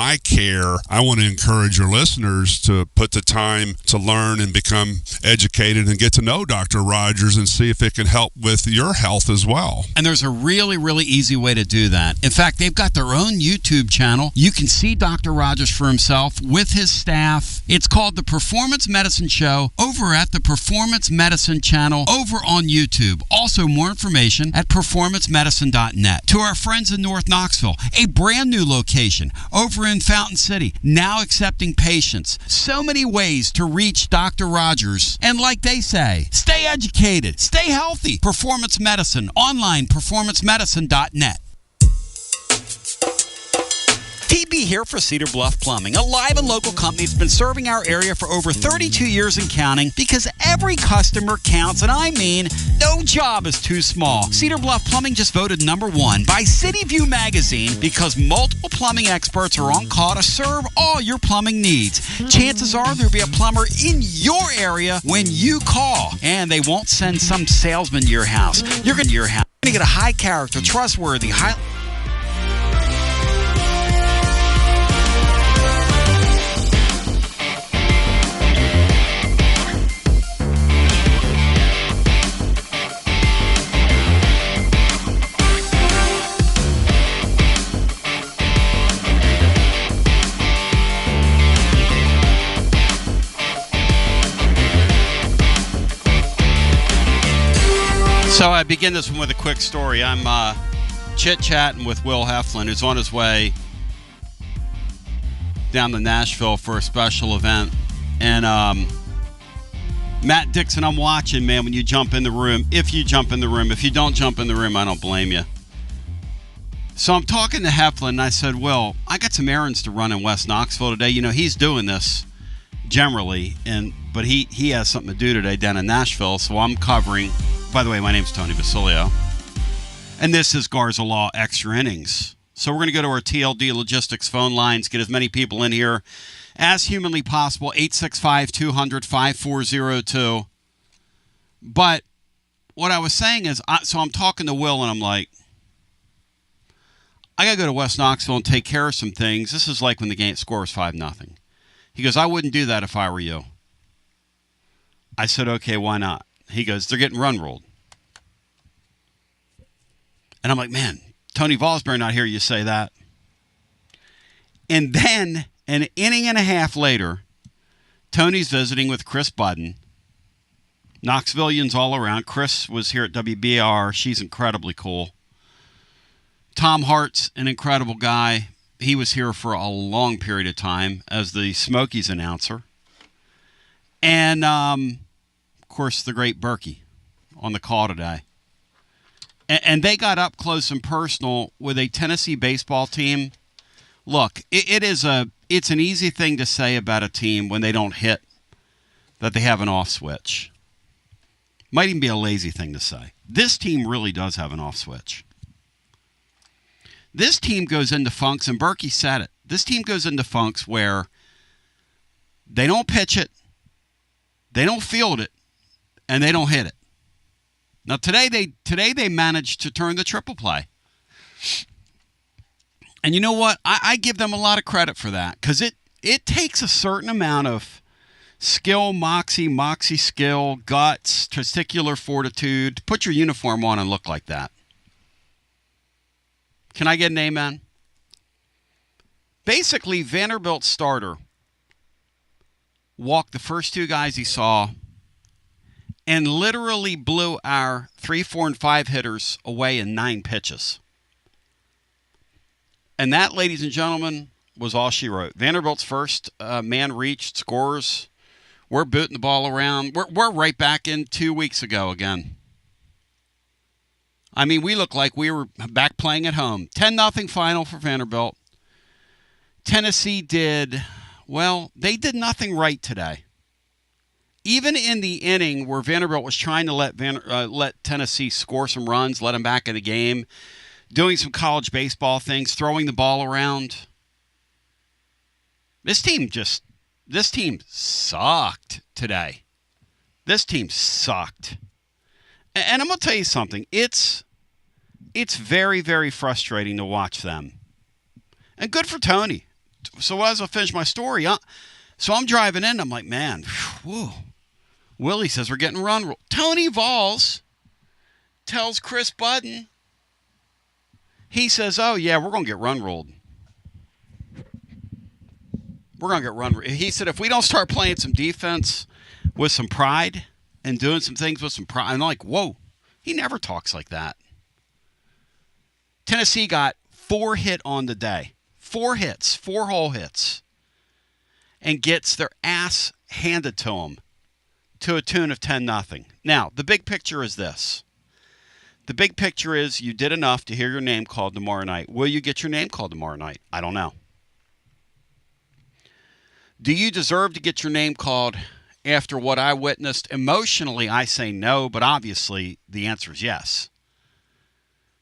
eye care, I want to encourage your listeners to put the time to learn and become educated and get to know Dr. Rogers and see if it can help with your health as well. And there's a really, really easy way to do that. In fact, they've got their own YouTube channel. You can see Dr. Rogers for himself with his staff. It's called The Performance Medicine Show over at the Performance Medicine channel over on YouTube. Also, more information at performancemedicine.net. To our friends in North Knoxville, a brand new location over in Fountain City, now accepting patients. So many ways to reach Dr. Rogers. And like they say, stay educated, stay healthy. Performance Medicine, online, performancemedicine.net. TB here for Cedar Bluff Plumbing, a live and local company that's been serving our area for over 32 years and counting, because every customer counts, and I mean no job is too small. Cedar Bluff Plumbing just voted #1 by City View magazine because multiple plumbing experts are on call to serve all your plumbing needs. Chances are there'll be a plumber in your area when you call, and they won't send some salesman to your house. You're going to get a high character, trustworthy, high... So I begin this one with a quick story. I'm chit-chatting with Will Heflin, who's on his way down to Nashville for a special event. And Matt Dixon, I'm watching, man, when you jump in the room. If you jump in the room. If you don't jump in the room, I don't blame you. So I'm talking to Heflin, and I said, Will, I got some errands to run in West Knoxville today. You know, he's doing this generally, but he has something to do today down in Nashville, so I'm covering... By the way, my name's Tony Basilio, and this is Garza Law Extra Innings. So we're going to go to our TLD Logistics phone lines, get as many people in here as humanly possible, 865-200-5402. But what I was saying is, so I'm talking to Will, and I'm like, I got to go to West Knoxville and take care of some things. This is like when the game scores 5-0. He goes, I wouldn't do that if I were you. I said, okay, why not? He goes, they're getting run ruled. And I'm like, man, Tony Valsbury not here, you say that. And then, an inning and a half later, Tony's visiting with Chris Budden. Knoxvillians all around. Chris was here at WBR. She's incredibly cool. Tom Hart's an incredible guy. He was here for a long period of time as the Smokies announcer. And, of course, the great Berkey on the call today. And they got up close and personal with a Tennessee baseball team. Look, it's an easy thing to say about a team when they don't hit that they have an off switch. Might even be a lazy thing to say. This team really does have an off switch. This team goes into funks, and Berkey said it. This team goes into funks where they don't pitch it, they don't field it, and they don't hit it. Now, today they managed to turn the triple play. And you know what? I give them a lot of credit for that, because it takes a certain amount of skill, moxie skill, guts, testicular fortitude to put your uniform on and look like that. Can I get an amen? Basically, Vanderbilt's starter walked the first two guys he saw and literally blew our 3, 4, and 5 hitters away in 9 pitches. And that, ladies and gentlemen, was all she wrote. Vanderbilt's first man reached, scores. We're booting the ball around. We're right back in 2 weeks ago again. I mean, we look like we were back playing at home. 10-0 final for Vanderbilt. Tennessee did nothing right today. Even in the inning where Vanderbilt was trying to let Tennessee score some runs, let them back in the game, doing some college baseball things, throwing the ball around. This team sucked today. This team sucked. And I'm going to tell you something. It's very, very frustrating to watch them. And good for Tony. So as I finish my story, so I'm driving in. I'm like, man, whew. Willie says we're getting run rule. Tony Vols tells Chris Budden. He says, oh, yeah, we're going to get run ruled. We're going to get run ruled. He said, if we don't start playing some defense with some pride and doing some things with some pride. I'm like, whoa, he never talks like that. Tennessee got 4 hit on the day. 4 hits, 4 whole hits. And gets their ass handed to them to a tune of 10-0. Now, the big picture is this. The big picture is you did enough to hear your name called tomorrow night. Will you get your name called tomorrow night? I don't know. Do you deserve to get your name called after what I witnessed? Emotionally, I say no, but obviously the answer is yes.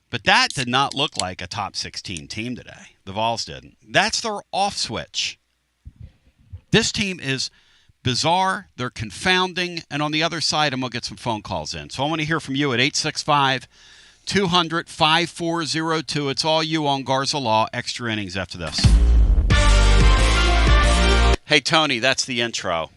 But that did not look like a top 16 team today. The Vols didn't. That's their off switch. This team is bizarre. They're confounding. And on the other side, I'm going to get some phone calls in. So I want to hear from you at 865-200-5402. It's all you on Garza Law. Extra innings after this. Hey, Tony, that's the intro.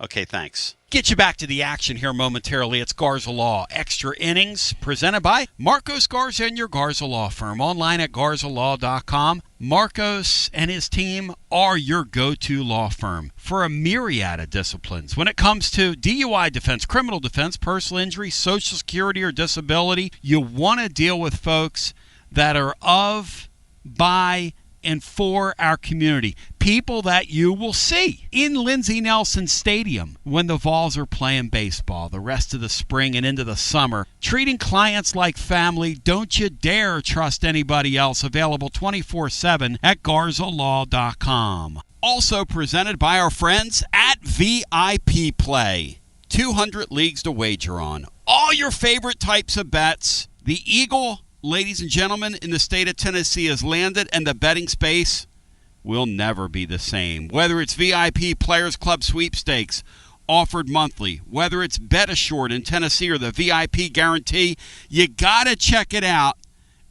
Okay, thanks. Get you back to the action here momentarily. It's Garza Law. Extra innings presented by Marcos Garza and your Garza Law firm. Online at garzalaw.com. Marcos and his team are your go-to law firm for a myriad of disciplines. When it comes to DUI defense, criminal defense, personal injury, Social Security, or disability, you want to deal with folks that are of, by, and for our community. People that you will see in Lindsey Nelson Stadium when the Vols are playing baseball the rest of the spring and into the summer. Treating clients like family. Don't you dare trust anybody else. Available 24/7 at garzalaw.com. Also presented by our friends at VIP Play. 200 leagues to wager on. All your favorite types of bets. The Eagle, ladies and gentlemen, in the state of Tennessee has landed, and the betting space will never be the same. Whether it's VIP Players Club sweepstakes offered monthly, whether it's Bet Assured in Tennessee or the VIP Guarantee, you got to check it out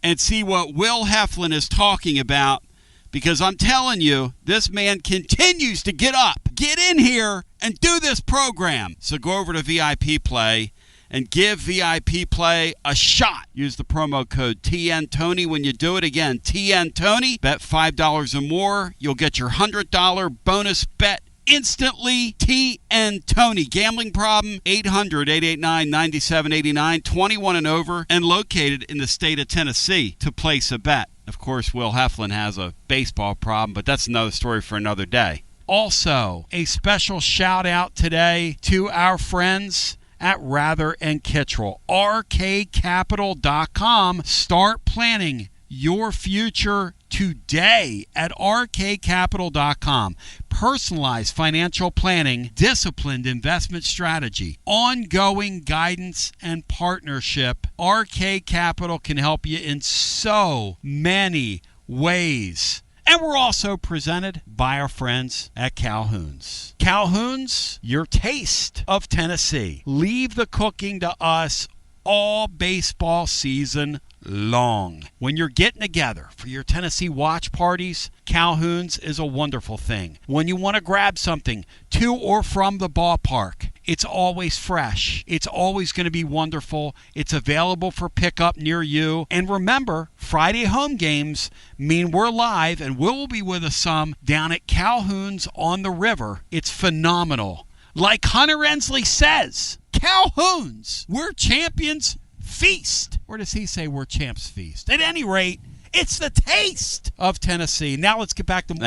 and see what Will Heflin is talking about, because I'm telling you, this man continues to get up, get in here, and do this program. So go over to VIP Play and give VIP Play a shot. Use the promo code TNTony when you do it. Again, TNTony. Bet $5 or more. You'll get your $100 bonus bet instantly. TNTony. Gambling problem? 800-889-9789. 21 and over and located in the state of Tennessee to place a bet. Of course, Will Heflin has a baseball problem, but that's another story for another day. Also, a special shout out today to our friends at Rather and Kittrell. RKCapital.com. Start planning your future today at RKCapital.com. Personalized financial planning, disciplined investment strategy, ongoing guidance and partnership. RK Capital can help you in so many ways. And we're also presented by our friends at Calhoun's. Calhoun's, your taste of Tennessee. Leave the cooking to us all baseball season long. When you're getting together for your Tennessee watch parties, Calhoun's is a wonderful thing. When you want to grab something to or from the ballpark, it's always fresh. It's always going to be wonderful. It's available for pickup near you. And remember, Friday home games mean we're live, and Will be with us some down at Calhoun's on the river. It's phenomenal. Like Hunter Ensley says, Calhoun's, we're champions feast. Or does he say we're champs feast? At any rate, it's the taste of Tennessee. Now let's get back to me.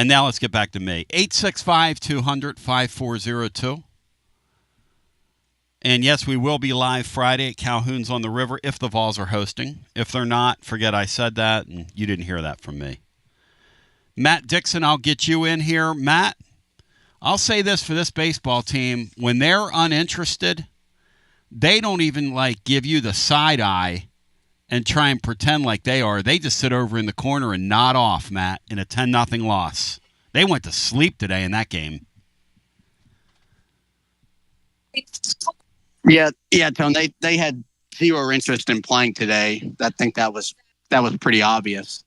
865-200-5402. And yes, we will be live Friday at Calhoun's on the River if the Vols are hosting. If they're not, forget I said that, and you didn't hear that from me. Matt Dixon, I'll get you in here. Matt, I'll say this for this baseball team. When they're uninterested, they don't even give you the side eye and try and pretend like they are. They just sit over in the corner and nod off, Matt, in a 10-0 loss. They went to sleep today in that game. Yeah, Tony. They had zero interest in playing today. I think that was pretty obvious.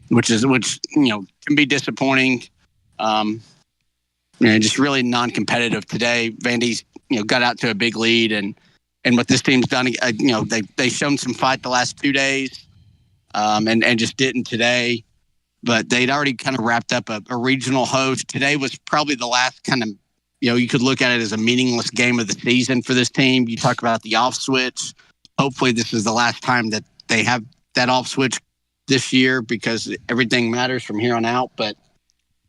which can be disappointing. Just really non-competitive today. Vandy's got out to a big lead, and what this team's done, they've shown some fight the last 2 days, and just didn't today. But they'd already kind of wrapped up a regional host. Today was probably the last kind of, you could look at it as a meaningless game of the season for this team. You talk about the off switch. Hopefully this is the last time that they have that off switch this year, because everything matters from here on out. But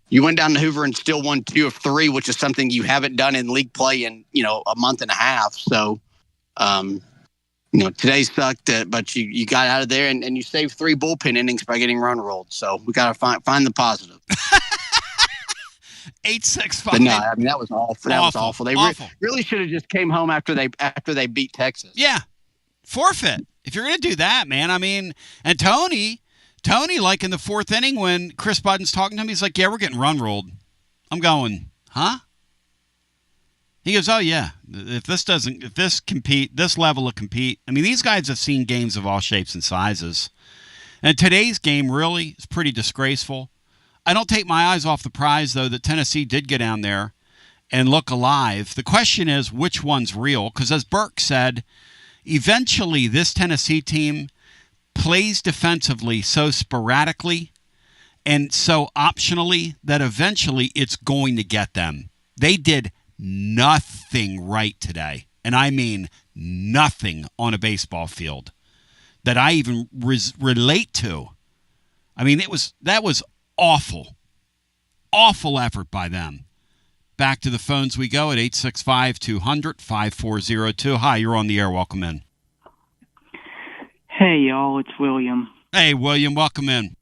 you went down to Hoover and still won 2 of 3, which is something you haven't done in league play in, a month and a half. So, today sucked, but you got out of there and you saved 3 bullpen innings by getting run rolled. So we got to find the positive. 8-6-5. But no, I mean, that was awful. That was awful. They really should have just came home after they beat Texas. Yeah, forfeit if you're going to do that, man. I mean, and Tony, like in the 4th inning when Chris Budden's talking to him, he's like, "Yeah, we're getting run rolled." I'm going, huh? He goes, "Oh yeah, if this level of compete, I mean, these guys have seen games of all shapes and sizes, and today's game really is pretty disgraceful." I don't take my eyes off the prize, though, that Tennessee did get down there and look alive. The question is, which one's real? Because as Burke said, eventually this Tennessee team plays defensively so sporadically and so optionally that eventually it's going to get them. They did nothing right today, and I mean nothing on a baseball field that I even relate to. I mean, that was awful effort by them. Back to the phones we go at 865-200-5402. Hi, you're on the air. Welcome in. Hey, y'all, it's William. Hey, William, welcome in.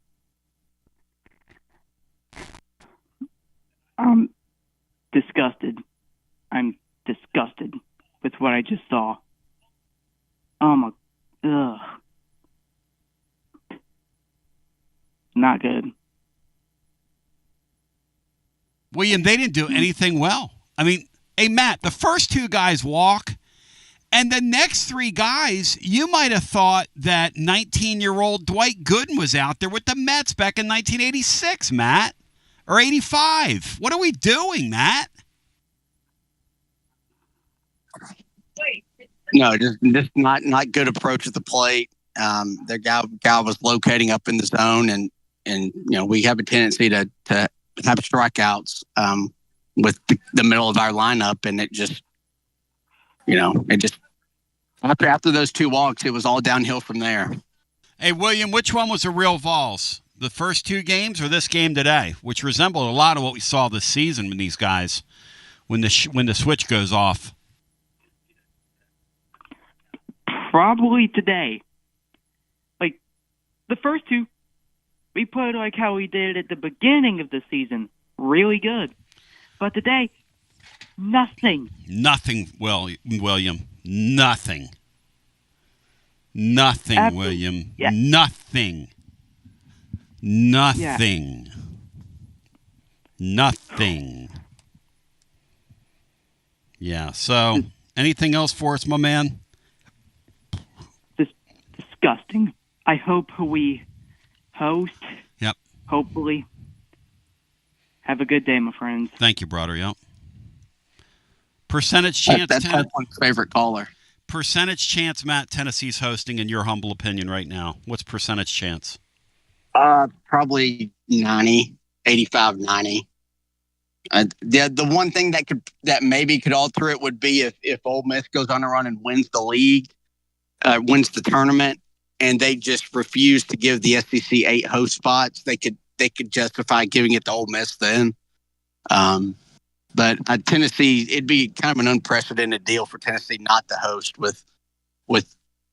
I'm disgusted. I'm disgusted with what I just saw. Ugh. Not good. William, they didn't do anything well. I mean, hey, Matt, the first 2 guys walk, and the next 3 guys, you might have thought that 19-year-old Dwight Gooden was out there with the Mets back in 1986, Matt, or 85. What are we doing, Matt? No, just not good approach at the plate. Their guy was locating up in the zone, and we have a tendency to have strikeouts with the middle of our lineup, and it just after those 2 walks, it was all downhill from there. Hey, William, which one was a real Vols? The first 2 games or this game today, which resembled a lot of what we saw this season with these guys when the switch goes off? Probably today. Like, the first 2, we played like how we did at the beginning of the season. Really good. But today, nothing. Nothing, William. Nothing. Nothing, William. Yeah. Nothing. Nothing. Yeah. Nothing. Yeah, so anything else for us, my man? Disgusting. I hope we host. Yep. Hopefully. Have a good day, my friends. Thank you, brother. Yep. Percentage chance. That's my favorite caller. Percentage chance, Matt, Tennessee's hosting, in your humble opinion right now. What's percentage chance? Probably 90, 85, 90. The one thing that maybe could alter it would be if Ole Miss goes on a run and wins the league, wins the tournament, and they just refuse to give the SEC 8 host spots. They could justify giving it to Ole Miss then. But Tennessee, it'd be kind of an unprecedented deal for Tennessee not to host with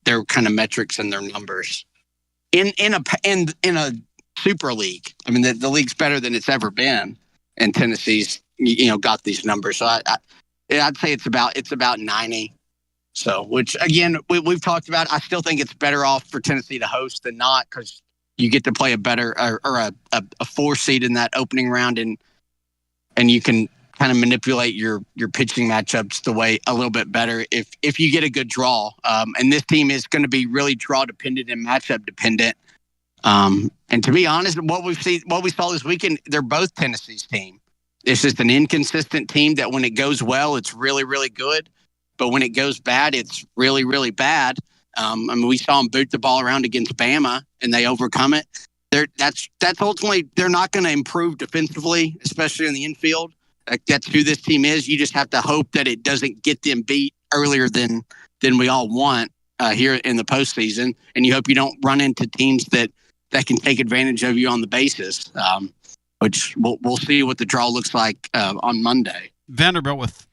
their kind of metrics and their numbers in a super league. I mean, the league's better than it's ever been, and Tennessee's got these numbers. So I'd say it's about 90. So, which again we've talked about. I still think it's better off for Tennessee to host than not, because you get to play a better or a 4 seed in that opening round, and you can kind of manipulate your pitching matchups the way a little bit better if you get a good draw. And this team is going to be really draw dependent and matchup dependent. And to be honest, what we saw this weekend, they're both Tennessee's team. It's just an inconsistent team that when it goes well, it's really, really good. But when it goes bad, it's really, really bad. We saw them boot the ball around against Bama, and they overcome it. That's ultimately, they're not going to improve defensively, especially in the infield. That's who this team is. You just have to hope that it doesn't get them beat earlier than we all want here in the postseason. And you hope you don't run into teams that can take advantage of you on the basis, which we'll see what the draw looks like on Monday. Vanderbilt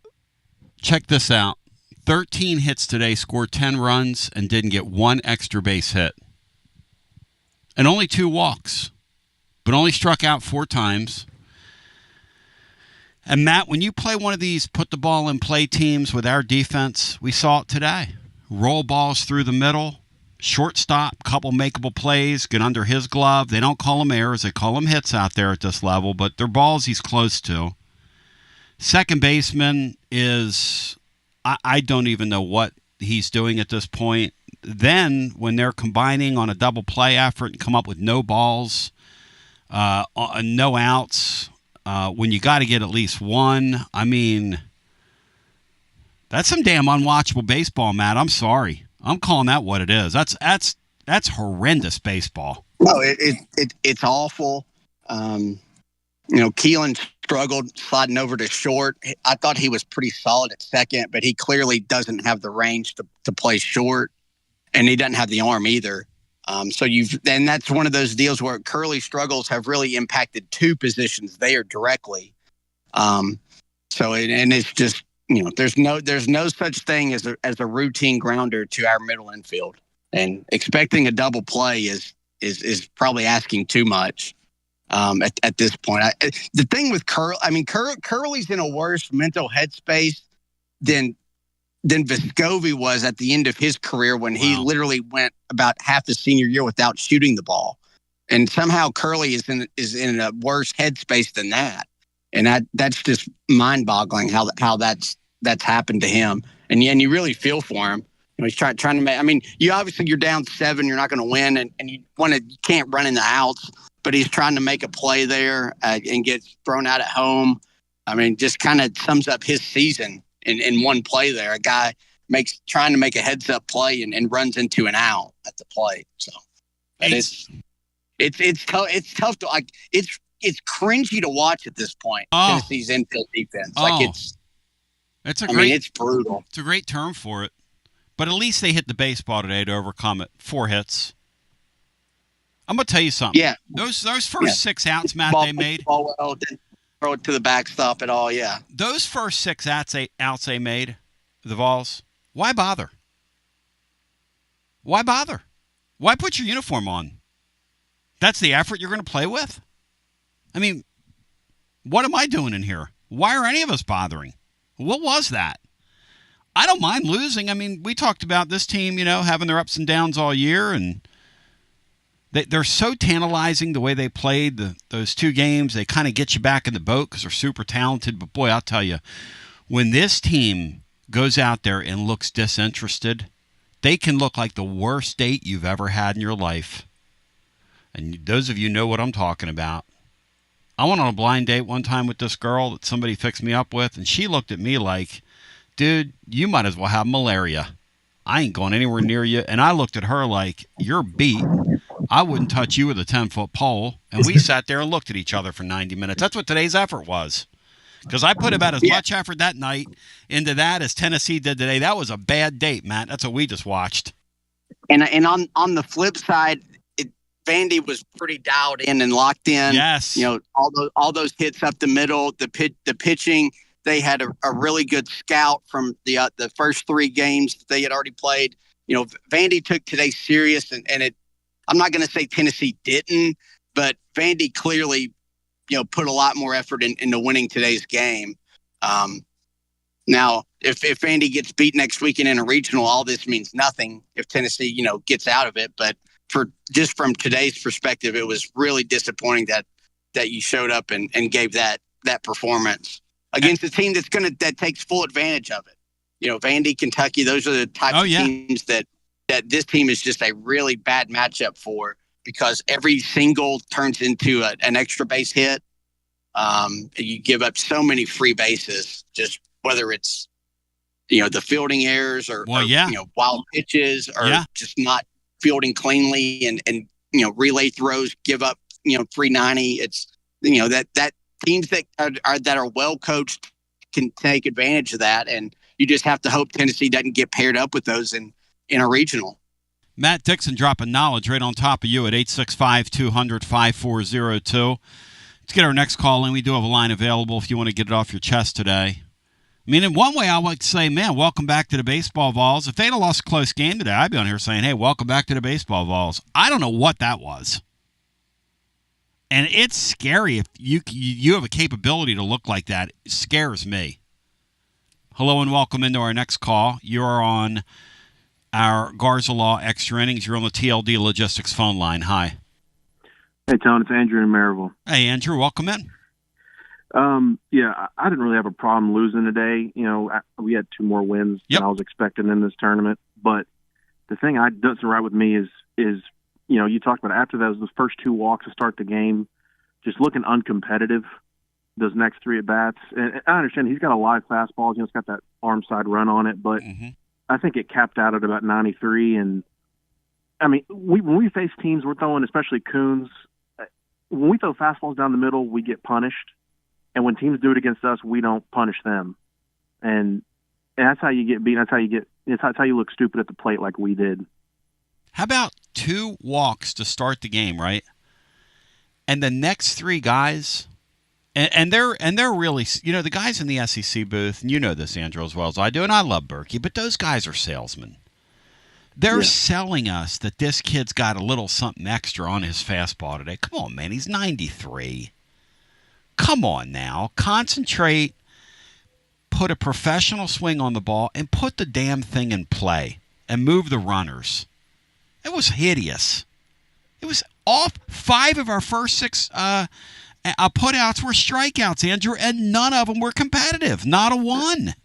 check this out. 13 hits today, scored 10 runs, and didn't get one extra base hit. And only 2 walks, but only struck out 4 times. And Matt, when you play one of these put the ball in play teams with our defense, we saw it today. Roll balls through the middle, shortstop, couple makeable plays, get under his glove. They don't call them errors, they call them hits out there at this level, but they're balls he's close to. Second baseman is, I don't even know what he's doing at this point. Then when they're combining on a double play effort and come up with no balls, no outs, when you got to get at least one, I mean, that's some damn unwatchable baseball, Matt. I'm sorry. I'm calling that what it is. That's horrendous baseball. No, it's awful. Keelan struggled sliding over to short. I thought he was pretty solid at second, but he clearly doesn't have the range to play short, and he doesn't have the arm either. And that's one of those deals where Curley struggles have really impacted 2 positions there directly. It's just, there's no such thing as a routine grounder to our middle infield, and expecting a double play is probably asking too much. At this point, the thing with Curley's in a worse mental headspace than Vescovi was at the end of his career when he literally went about half the senior year without shooting the ball, and somehow Curley is in a worse headspace than that, and that's just mind-boggling how that's happened to him, and you really feel for him. He's trying to make. You're down 7, you're not going to win, and you can't run in the outs. But he's trying to make a play there and gets thrown out at home. Just kind of sums up his season in one play there. A guy trying to make a heads-up play and runs into an out at the plate. So it's tough. It's tough to it's cringy to watch at this point. Tennessee's infield defense, it's brutal. It's a great term for it. But at least they hit the baseball today to overcome it. 4 hits. I'm going to tell you something. Yeah. Those first 6 outs, Matt, they made. Didn't throw it to the backstop at all, yeah. Those first 6 outs they made, the Vols, why bother? Why bother? Why put your uniform on? That's the effort you're going to play with? What am I doing in here? Why are any of us bothering? What was that? I don't mind losing. We talked about this team, having their ups and downs all year, and they're so tantalizing the way they played those 2 games. They kind of get you back in the boat because they're super talented. But, boy, I'll tell you, when this team goes out there and looks disinterested, they can look like the worst date you've ever had in your life. And those of you know what I'm talking about. I went on a blind date one time with this girl that somebody fixed me up with, and she looked at me like, dude, you might as well have malaria. I ain't going anywhere near you. And I looked at her like, you're beat. I wouldn't touch you with a 10-foot pole. And we sat there and looked at each other for 90 minutes. That's what today's effort was. Because I put about as much effort that night into that as Tennessee did today. That was a bad date, Matt. That's what we just watched. And on the flip side, Vandy was pretty dialed in and locked in. Yes. All those hits up the middle, the pitching. They had a really good scout from the first 3 games that they had already played. Vandy took today serious, and I'm not going to say Tennessee didn't, but Vandy clearly, put a lot more effort into winning today's game. Now, if Vandy gets beat next weekend in a regional, all this means nothing if Tennessee, gets out of it. But from today's perspective, it was really disappointing that you showed up and gave that performance against a team that takes full advantage of it. Vandy, Kentucky, those are the types of teams that this team is just a really bad matchup for. because every single turns into an extra base hit. You give up so many free bases, just whether it's, the fielding errors or wild pitches or just not fielding cleanly and relay throws give up, 390. It's, that teams that are well coached can take advantage of that. And you just have to hope Tennessee doesn't get paired up with those in a regional. Matt Dixon dropping knowledge right on top of you at 865-200-5402. Let's get our next call in. We do have a line available if you want to get it off your chest today. I mean, in one way, I would say, man, welcome back to the baseball Vols. If they'd have lost a close game today, I'd be on here saying, hey, welcome back to the baseball Vols. I don't know what that was. And it's scary if you have a capability to look like that. It scares me. Hello and welcome into our next call. You're on our Garza Law Extra Innings. You're on the TLD Logistics phone line. Hi. Hey, Tony, it's Andrew in Maryville. Hey, Andrew, welcome in. I didn't really have a problem losing today. We had 2 more wins than I was expecting in this tournament. But the thing that doesn't right with me is you talked about after those first 2 walks to start the game, just looking uncompetitive. Those next 3 at bats, and I understand he's got a live fastball. It's got that arm side run on it, but I think it capped out at about 93. And I mean, when we face teams we're throwing, especially Coons, when we throw fastballs down the middle, we get punished. And when teams do it against us, we don't punish them. And that's how you get beat. That's how you look stupid at the plate like we did. How about 2 walks to start the game, right? And the next 3 guys, and they're really, the guys in the SEC booth, and you know this, Andrew, as well as I do, and I love Berkey, but those guys are salesmen. They're selling us that this kid's got a little something extra on his fastball today. Come on, man. He's 93. Come on now. Concentrate. Put a professional swing on the ball and put the damn thing in play and move the runners. It was hideous. It was off. 5 of our first 6 putouts were strikeouts, Andrew, and none of them were competitive. Not a one.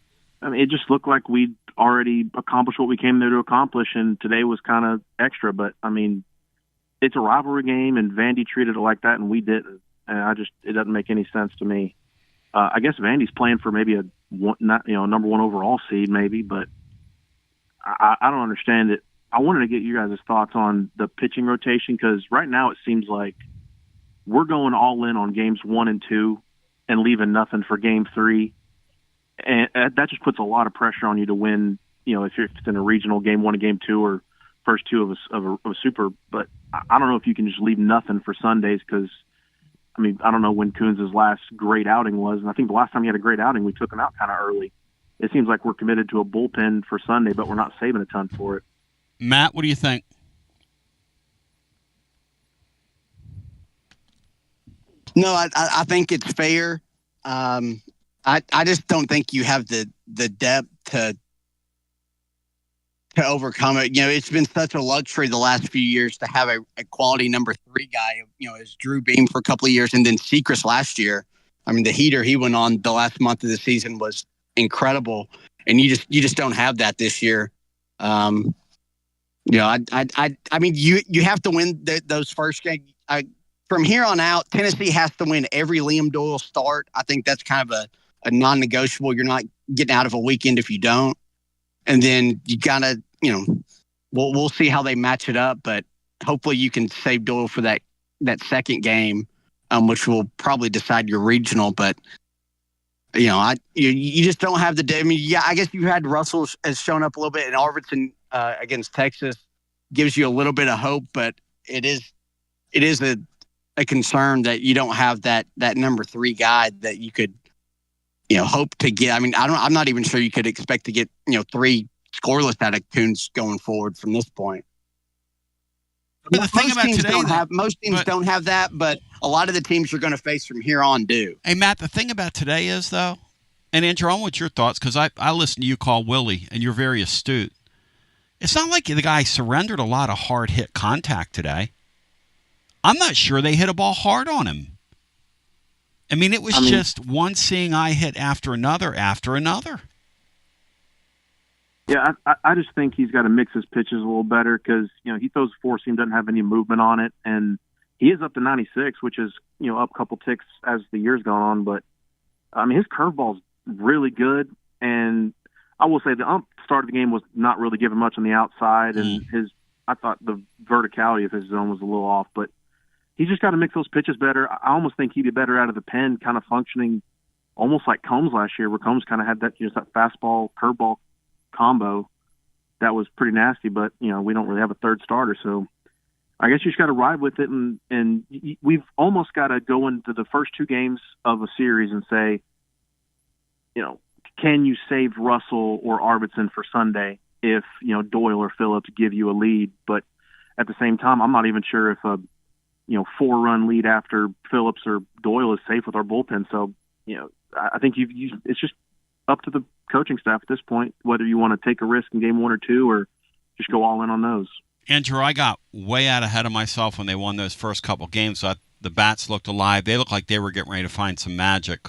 I mean, it just looked like we'd already accomplished what we came there to accomplish, and today was kind of extra. But, I mean, it's a rivalry game, and Vandy treated it like that, and we didn't. And it doesn't make any sense to me. I guess Vandy's playing for maybe number 1 overall seed, maybe, but I don't understand it. I wanted to get you guys' thoughts on the pitching rotation, because right now it seems like we're going all in on games 1 and 2 and leaving nothing for game 3. And that just puts a lot of pressure on you to win, if it's in a regional game 1 and game 2 or first 2 of a super. But I don't know if you can just leave nothing for Sundays, because, I mean, I don't know when Coons' last great outing was. And I think the last time he had a great outing, we took him out kind of early. It seems like we're committed to a bullpen for Sunday, but we're not saving a ton for it. Matt, what do you think? No, I think it's fair. I just don't think you have the depth to overcome it. It's been such a luxury the last few years to have a quality number 3 guy, as Drew Beam for a couple of years, and then Sechrist last year. I mean, the heater he went on the last month of the season was incredible, and you just don't have that this year. I mean, you have to win those first games. From here on out, Tennessee has to win every Liam Doyle start. I think that's kind of a non-negotiable. You're not getting out of a weekend if you don't. And then you gotta, we'll see how they match it up. But hopefully you can save Doyle for that second game, which will probably decide your regional. But you just don't have the. I mean, yeah, I guess you had Russell has shown up a little bit, and Arvidsson against Texas gives you a little bit of hope. But it is a concern that you don't have that number 3 guy that you could, hope to get. I mean, I'm not even sure you could expect to get, 3 scoreless out of Coons going forward from this point. But the thing about today, most teams don't have that, but a lot of the teams you're going to face from here on do. Hey, Matt, the thing about today is, though, and Andrew, I want your thoughts, because I listened to you call Willie, and you're very astute. It's not like the guy surrendered a lot of hard hit contact today. I'm not sure they hit a ball hard on him. I mean, it was just one seeing eye hit after another. Yeah, I just think he's got to mix his pitches a little better because, he throws four seam, doesn't have any movement on it. And he is up to 96, which is, up a couple ticks as the year's gone on. But, his curveball's really good. And I will say the start of the game was not really giving much on the outside. And I thought the verticality of his zone was a little off. But he's just got to mix those pitches better. I almost think he'd be better out of the pen, kind of functioning almost like Combs last year, where Combs kind of had that fastball, curveball combo that was pretty nasty, but we don't really have a third starter, so I guess you just got to ride with it, and we've almost got to go into the first two games of a series and say, can you save Russell or Arvidsson for Sunday if Doyle or Phillips give you a lead? But at the same time, I'm not even sure if a 4-run lead after Phillips or Doyle is safe with our bullpen. So I think it's just up to the coaching staff at this point, whether you want to take a risk in game 1 or 2 or just go all in on those. Andrew, I got way out ahead of myself when they won those first couple games. The bats looked alive. They looked like they were getting ready to find some magic,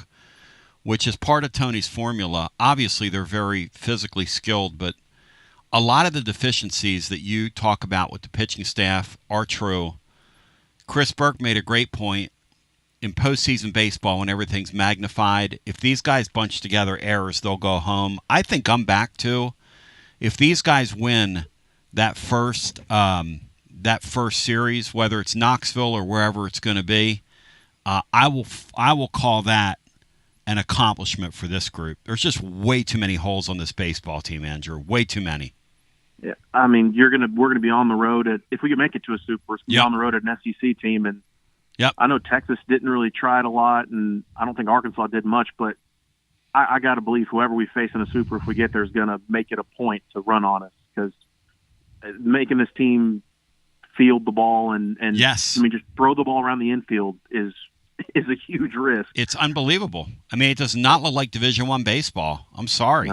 which is part of Tony's formula. Obviously, they're very physically skilled, but a lot of the deficiencies that you talk about with the pitching staff are true. Chris Burke made a great point. In postseason baseball, when everything's magnified, if these guys bunch together errors, they'll go home. I think I'm back to, if these guys win that first series, whether it's Knoxville or wherever it's going to be, I will call that an accomplishment for this group. There's just way too many holes on this baseball team, Andrew. Way too many. Yeah, we're gonna be on the road if we can make it to a Super. We're gonna be on the road at an SEC team, and yep. I know Texas didn't really try it a lot, and I don't think Arkansas did much, but I got to believe whoever we face in a Super, if we get there, is going to make it a point to run on us, because making this team field the ball and yes. just throw the ball around the infield is a huge risk. It's unbelievable. It does not look like Division I baseball. I'm sorry.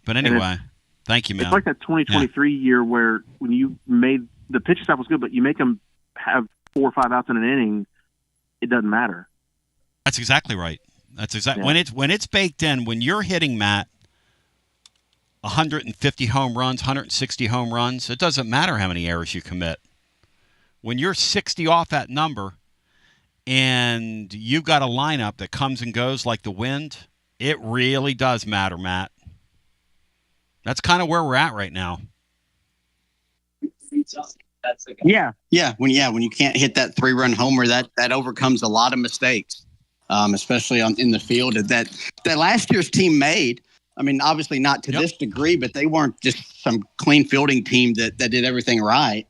But anyway, thank you, man. It's like that 2023 year where when you made – the pitch staff was good, but you make them have 4 or 5 outs in an inning, it doesn't matter. That's exactly right. When it's baked in, when you're hitting, Matt, 150 home runs, 160 home runs, it doesn't matter how many errors you commit. When you're 60 off that number and you've got a lineup that comes and goes like the wind, it really does matter, Matt. That's kind of where we're at right now. Yeah. When you can't hit that 3-run homer, that overcomes a lot of mistakes, especially in the field that last year's team made. Obviously not to this degree, but they weren't just some clean fielding team that did everything right.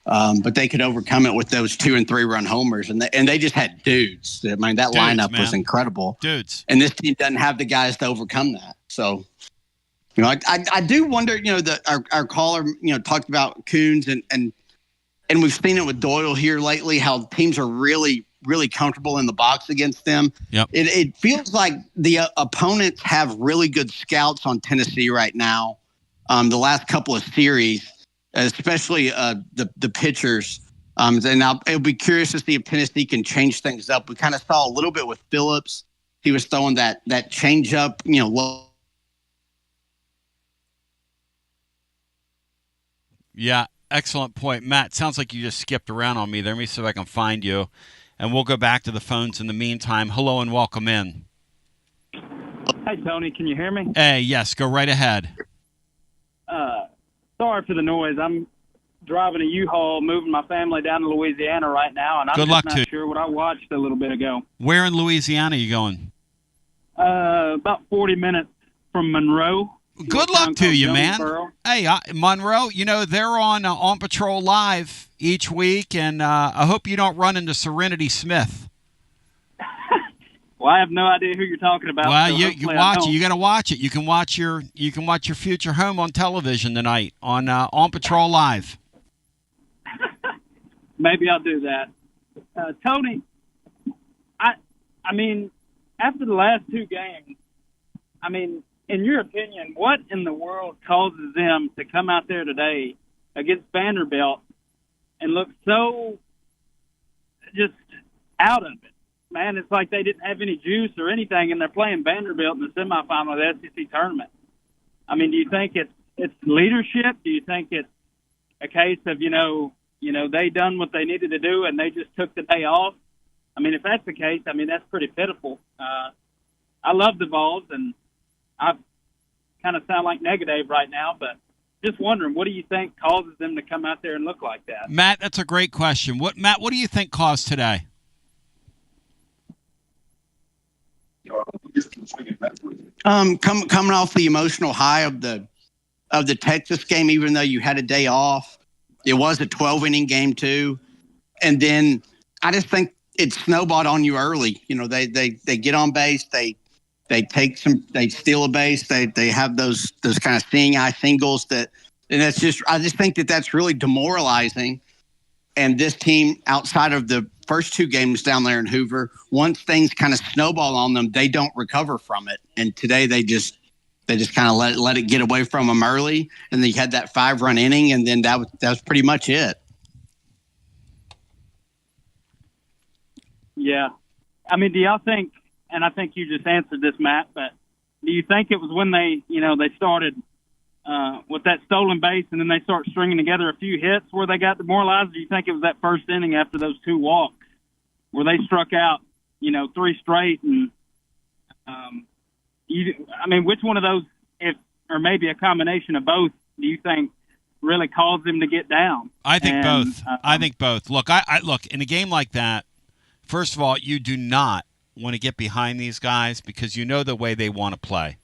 But they could overcome it with those 2- and 3-run homers, and they just had dudes. That lineup was incredible. Dudes, and this team doesn't have the guys to overcome that. So. I do wonder, that our caller, talked about Coons and we've seen it with Doyle here lately, how teams are really, really comfortable in the box against them. Yep. It feels like the opponents have really good scouts on Tennessee right now. The last couple of series, especially the pitchers. And it'll be curious to see if Tennessee can change things up. We kind of saw a little bit with Phillips. He was throwing that change up, low. Yeah, excellent point. Matt, sounds like you just skipped around on me there. Let me see if I can find you, and we'll go back to the phones in the meantime. Hello and welcome in. Hi, Tony. Can you hear me? Hey, yes, go right ahead. Sorry for the noise. I'm driving a U-Haul, moving my family down to Louisiana right now, and I'm Good luck just not sure what I watched a little bit ago. Where in Louisiana are you going? About 40 minutes from Monroe. Good luck to you, man. Jonesboro. Hey, Monroe, they're on Patrol Live each week, and I hope you don't run into Serenity Smith. Well, I have no idea who you're talking about. Well, so you watch it. You got to watch it. You can watch your future home on television tonight on Patrol Live. Maybe I'll do that. Tony, I mean, after the last 2 games, in your opinion, what in the world causes them to come out there today against Vanderbilt and look so just out of it? Man, it's like they didn't have any juice or anything, and they're playing Vanderbilt in the semifinal of the SEC tournament. Do you think it's it's leadership? Do you think it's a case of, they done what they needed to do and they just took the day off? I mean, if that's the case, that's pretty pitiful. I love the Vols, and I kind of sound like negative right now, but just wondering, what do you think causes them to come out there and look like that? Matt, that's a great question. Matt, what do you think caused today? Coming off the emotional high of the Texas game, even though you had a day off, it was a 12-inning game too, and then I just think it snowballed on you early. They get on base, they steal a base, they have those kind of seeing eye singles I just think that's really demoralizing. And this team, outside of the first two games down there in Hoover, once things kind of snowball on them, they don't recover from it. And today they just kind of let it get away from them early, and then you had that 5-run inning, and then that was pretty much it. Yeah. Do y'all think, and I think you just answered this, Matt, but do you think it was when they started with that stolen base and then they start stringing together a few hits where they got demoralized? Or do you think it was that first inning after those 2 walks where they struck out, 3 straight? And, which one of those, or maybe a combination of both, do you think really caused them to get down? I think both. I think both. Look, I look, in a game like that, first of all, you do not want to get behind these guys because you know the way they want to play.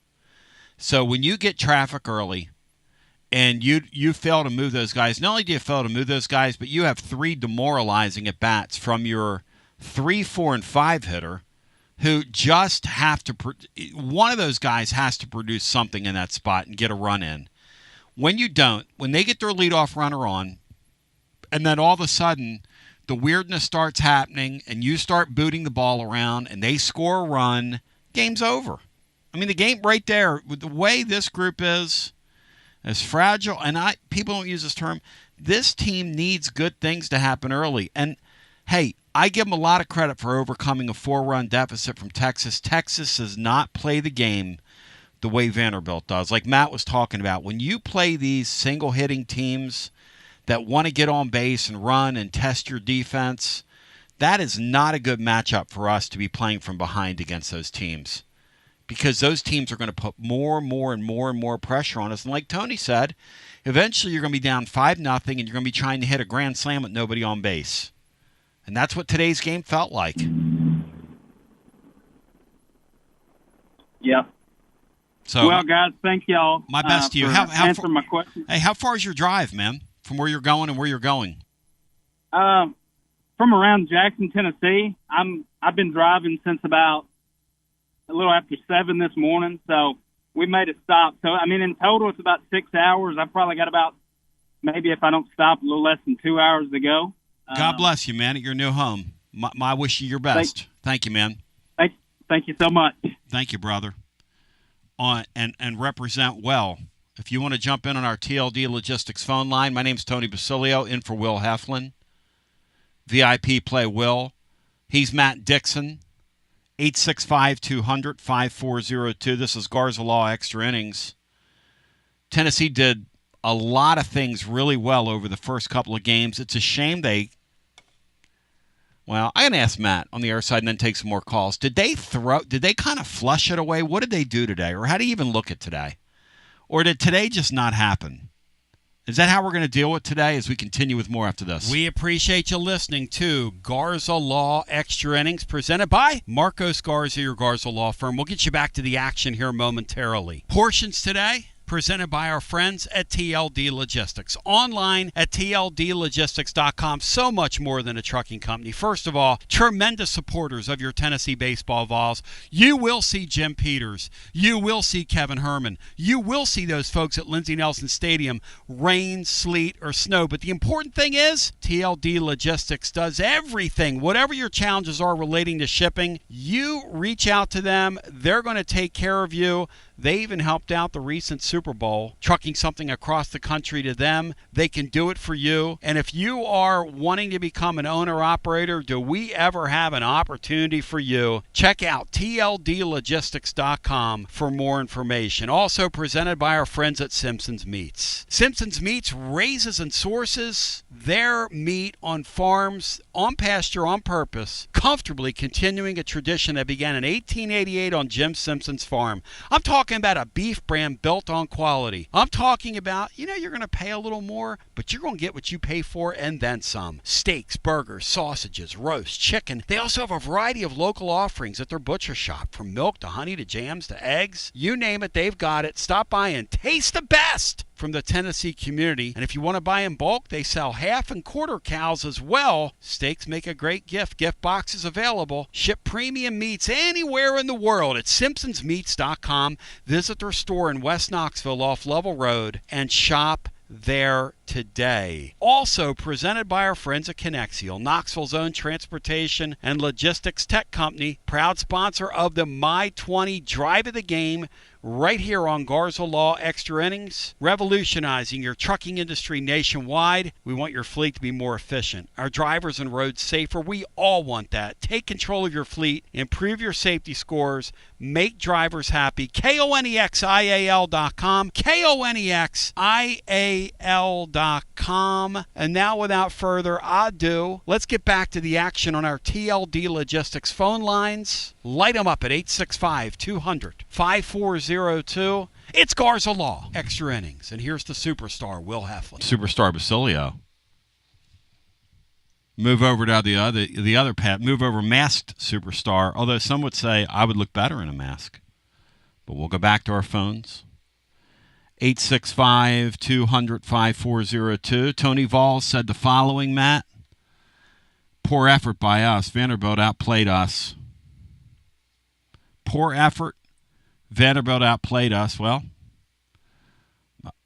So when you get traffic early and you fail to move those guys, not only do you fail to move those guys, but you have 3 demoralizing at-bats from your 3, 4, and 5 hitter who just have to – one of those guys has to produce something in that spot and get a run in. When you don't, when they get their leadoff runner on, and then all of a sudden – the weirdness starts happening, and you start booting the ball around, and they score a run, game's over. The game right there, with the way this group is, as fragile, and people don't use this term, this team needs good things to happen early. And, hey, I give them a lot of credit for overcoming a 4-run deficit from Texas. Texas does not play the game the way Vanderbilt does. Like Matt was talking about, when you play these single-hitting teams that want to get on base and run and test your defense, that is not a good matchup for us to be playing from behind against those teams, because those teams are going to put more and more and more and more pressure on us. And like Tony said, eventually you're going to be down 5-0 and you're going to be trying to hit a grand slam with nobody on base. And that's what today's game felt like. Yeah. So, well, guys, thank y'all. My best to you. Answer my question. Hey, how far is your drive, man, from where you're going and where you're going? From around Jackson, Tennessee. I've been driving since about a little after 7 this morning, so we made a stop. So, in total, it's about 6 hours. I've probably got about, maybe if I don't stop, a little less than 2 hours to go. God bless you, man, at your new home. I wish you your best. Thank you, man. Thank you so much. Thank you, brother. And represent well. If you want to jump in on our TLD Logistics phone line, my name's Tony Basilio, in for Will Heflin. VIP play Will. He's Matt Dixon. 865-200-5402. This is Garza Law Extra Innings. Tennessee did a lot of things really well over the first couple of games. It's a shame well, I'm going to ask Matt on the other side and then take some more calls. Did they kind of flush it away? What did they do today? Or how do you even look at today? Or did today just not happen? Is that how we're going to deal with today as we continue with more after this? We appreciate you listening to Garza Law Extra Innings, presented by Marcos Garza, your Garza Law firm. We'll get you back to the action here momentarily. Portions today, presented by our friends at TLD Logistics. Online at tldlogistics.com. So much more than a trucking company. First of all, tremendous supporters of your Tennessee baseball Vols. You will see Jim Peters. You will see Kevin Herman. You will see those folks at Lindsey Nelson Stadium, rain, sleet, or snow. But the important thing is TLD Logistics does everything. Whatever your challenges are relating to shipping, you reach out to them. They're going to take care of you. They even helped out the recent Super Bowl, trucking something across the country to them. They can do it for you. And if you are wanting to become an owner-operator, do we ever have an opportunity for you? Check out tldlogistics.com for more information. Also presented by our friends at Simpson's Meats. Simpson's Meats raises and sources their meat on farms, on pasture, on purpose, comfortably continuing a tradition that began in 1888 on Jim Simpson's farm. I'm talking about a beef brand built on quality. I'm talking about, you're going to pay a little more, but you're going to get what you pay for and then some. Steaks, burgers, sausages, roast, chicken. They also have a variety of local offerings at their butcher shop, from milk to honey to jams to eggs. You name it, they've got it. Stop by and taste the best from the Tennessee community. And if you want to buy in bulk, they sell half and quarter cows as well. Steaks make a great gift. Gift boxes available. Ship premium meats anywhere in the world at simpsonsmeats.com. Visit their store in West Knoxville off Level Road and shop there today. Also presented by our friends at Connexial, Knoxville's own transportation and logistics tech company, proud sponsor of the My 20 Drive of the Game right here on Garza Law Extra Innings, revolutionizing your trucking industry nationwide. We want your fleet to be more efficient, our drivers and roads safer. We all want that. Take control of your fleet, improve your safety scores, make drivers happy. KONEXIAL.com, KONEXIAL.com. And now, without further ado, let's get back to the action on our TLD Logistics phone lines. Light them up at 865-200-5402. It's Garza Law Extra Innings, and here's the superstar, Will Heflin. Superstar Basilio. Move over to the other Pat. Move over, masked superstar. Although some would say I would look better in a mask, but we'll go back to our phones. 865-200-5402. Tony Vols said the following, Matt. Poor effort by us. Vanderbilt outplayed us. Poor effort. Vanderbilt outplayed us. Well,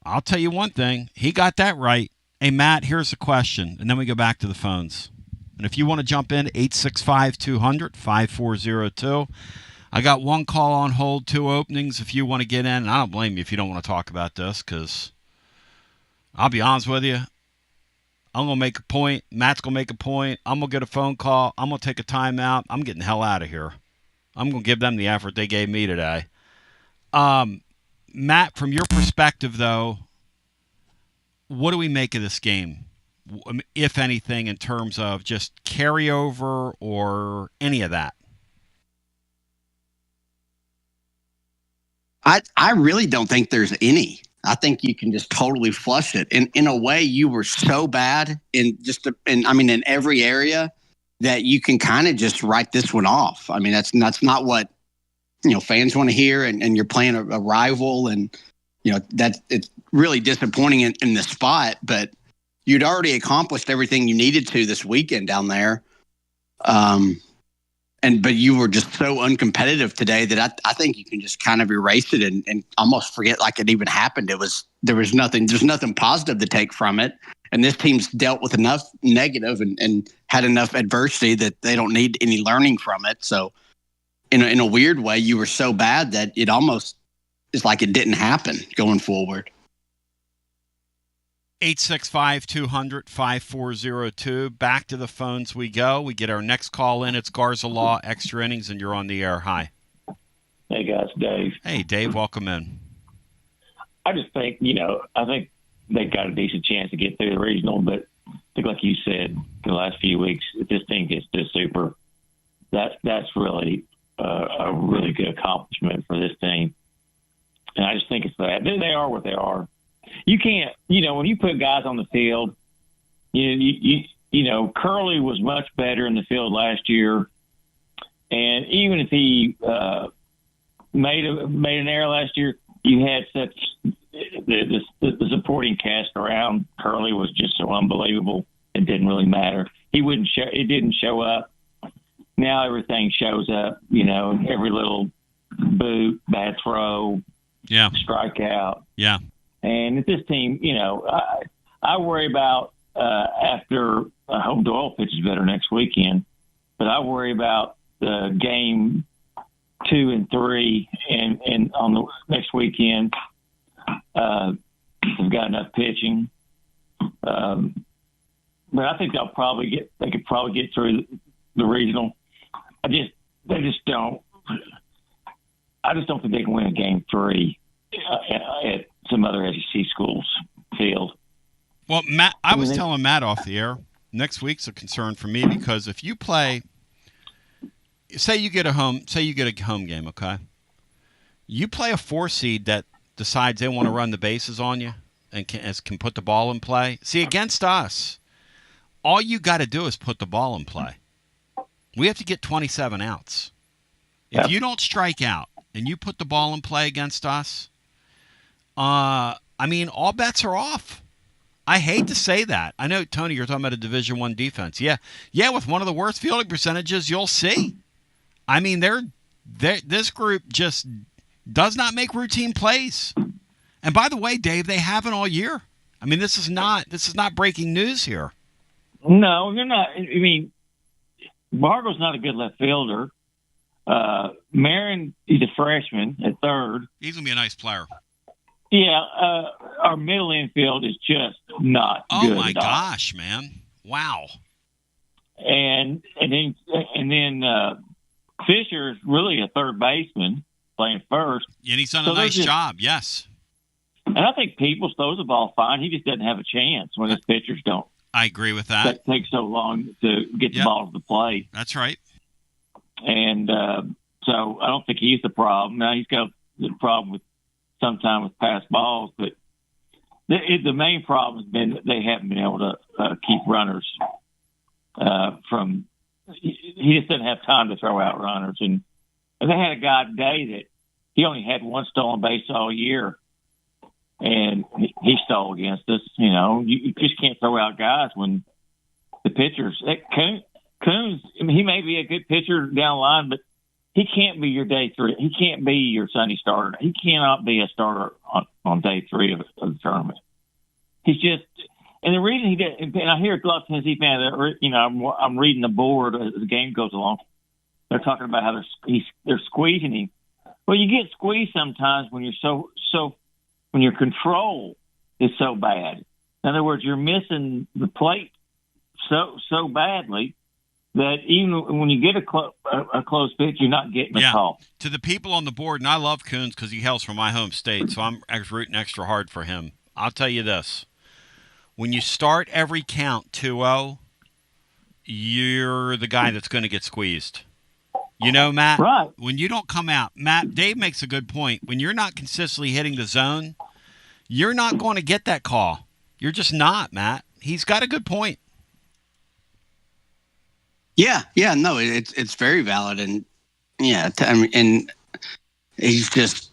I'll tell you one thing. He got that right. Hey, Matt, here's the question, and then we go back to the phones. And if you want to jump in, 865-200-5402. I got one call on hold, 2 openings if you want to get in. And I don't blame you if you don't want to talk about this, because I'll be honest with you. I'm going to make a point. Matt's going to make a point. I'm going to get a phone call. I'm going to take a timeout. I'm getting the hell out of here. I'm going to give them the effort they gave me today. Matt, from your perspective, though, what do we make of this game, if anything, in terms of just carryover or any of that? I really don't think there's any. I think you can just totally flush it. In a way, you were so bad in every area that you can kind of just write this one off. I mean, that's not what fans want to hear, and you're playing a rival, and it's really disappointing in the spot. But you'd already accomplished everything you needed to this weekend down there, but you were just so uncompetitive today that I think you can just kind of erase it and almost forget like it even happened. There's nothing positive to take from it. And this team's dealt with enough negative and had enough adversity that they don't need any learning from it. So in a weird way, you were so bad that it almost is like it didn't happen going forward. 865-200-5402. Back to the phones we go. We get our next call in. It's Garza Law Extra Innings, and you're on the air. Hi. Hey, guys. Dave. Hey, Dave. Welcome in. I just think, I think they got a decent chance to get through the regional, but I think, like you said, the last few weeks, if this team gets to super, that's really a really good accomplishment for this team. And I just think it's that. They are what they are. You can't, when you put guys on the field, Curley was much better in the field last year. And even if he made an error last year, you had such the supporting cast around Curley was just so unbelievable. It didn't really matter. It didn't show up. Now everything shows up, every little boot, bad throw, strikeout. Yeah. And if this team, I worry about after I hope Doyle pitches better next weekend, but I worry about the game 2 and 3 and on the next weekend They've got enough pitching. But I think they could probably get through the regional. I just don't think they can win a game 3 at some other SEC schools field. Well, Matt, I was telling Matt off the air, next week's a concern for me because if you play, say you get a home game, okay? You play a 4 seed that decides they want to run the bases on you and can put the ball in play. See, against us, all you got to do is put the ball in play. We have to get 27 outs. If you don't strike out and you put the ball in play against us, all bets are off. I hate to say that. I know, Tony, you're talking about a Division I defense. Yeah, with one of the worst fielding percentages you'll see. I mean, this group just does not make routine plays. And by the way, Dave, they haven't all year. I mean, this is not breaking news here. No, they're not. I mean, Bargo's not a good left fielder. Marin, he's a freshman at third. He's going to be a nice player. Yeah, our middle infield is just not good. Oh my gosh, man! Wow. And then Fisher is really a third baseman playing first. And he's done a nice job. Yes. And I think Peoples throws the ball fine. He just doesn't have a chance when his pitchers don't. I agree with that. It takes so long to get the ball to the plate. That's right. And so I don't think he's the problem. Now he's got the problem with pass balls, but the main problem has been that they haven't been able to keep runners from. He just doesn't have time to throw out runners, and they had a guy today that he only had 1 stolen base all year, and he stole against us. You know, you just can't throw out guys when the pitchers. Coons, I mean, he may be a good pitcher down the line, but he can't be your day 3. He can't be your Sunday starter. He cannot be a starter on day 3 of the tournament. He's just, and the reason he did, and I hear a lot of Tennessee fans, I'm reading the board as the game goes along. They're talking about how they're squeezing him. Well, you get squeezed sometimes when you're when your control is so bad. In other words, you're missing the plate so badly that even when you get a close pitch, you're not getting a call. To the people on the board, and I love Coons because he hails from my home state, so I'm rooting extra hard for him. I'll tell you this. When you start every count 2-0, you're the guy that's going to get squeezed. You know, Matt? Right. When you don't come out, Dave makes a good point. When you're not consistently hitting the zone, you're not going to get that call. You're just not, Matt. He's got a good point. Yeah, no, it's very valid, and and he's just,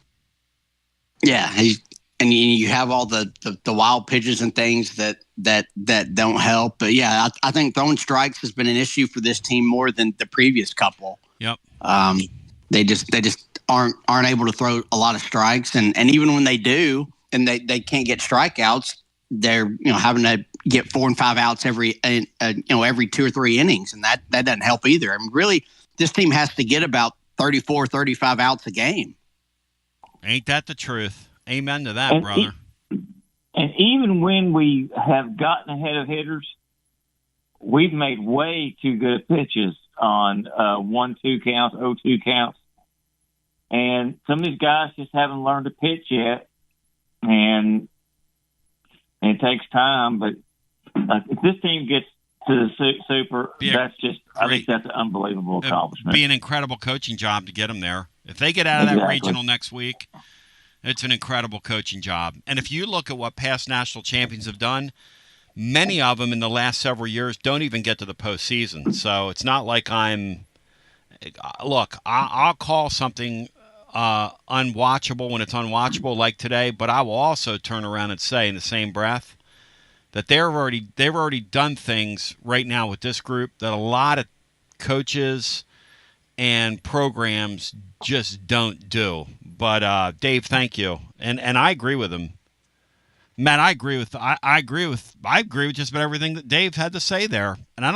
and you have all the wild pitches and things that don't help, but I think throwing strikes has been an issue for this team more than the previous couple. Yep. They just aren't able to throw a lot of strikes, and even when they do, and they can't get strikeouts, they're having to get 4 and 5 outs every 2 or 3 innings, and that doesn't help either. I mean, really, this team has to get about 34, 35 outs a game. Ain't that the truth? Amen to that, brother. And even when we have gotten ahead of hitters, we've made way too good pitches on 1-2 counts, 0-2 counts, and some of these guys just haven't learned to pitch yet, and it takes time, but if this team gets to the super, I think that's an unbelievable accomplishment. It'd be an incredible coaching job to get them there. If they get out of that regional next week, it's an incredible coaching job. And if you look at what past national champions have done, many of them in the last several years don't even get to the postseason. So it's not like I'll call something unwatchable when it's unwatchable like today, but I will also turn around and say in the same breath that they've already done things right now with this group that a lot of coaches and programs just don't do. But Dave, thank you, and I agree with him, Matt. I agree with just about everything that Dave had to say there, and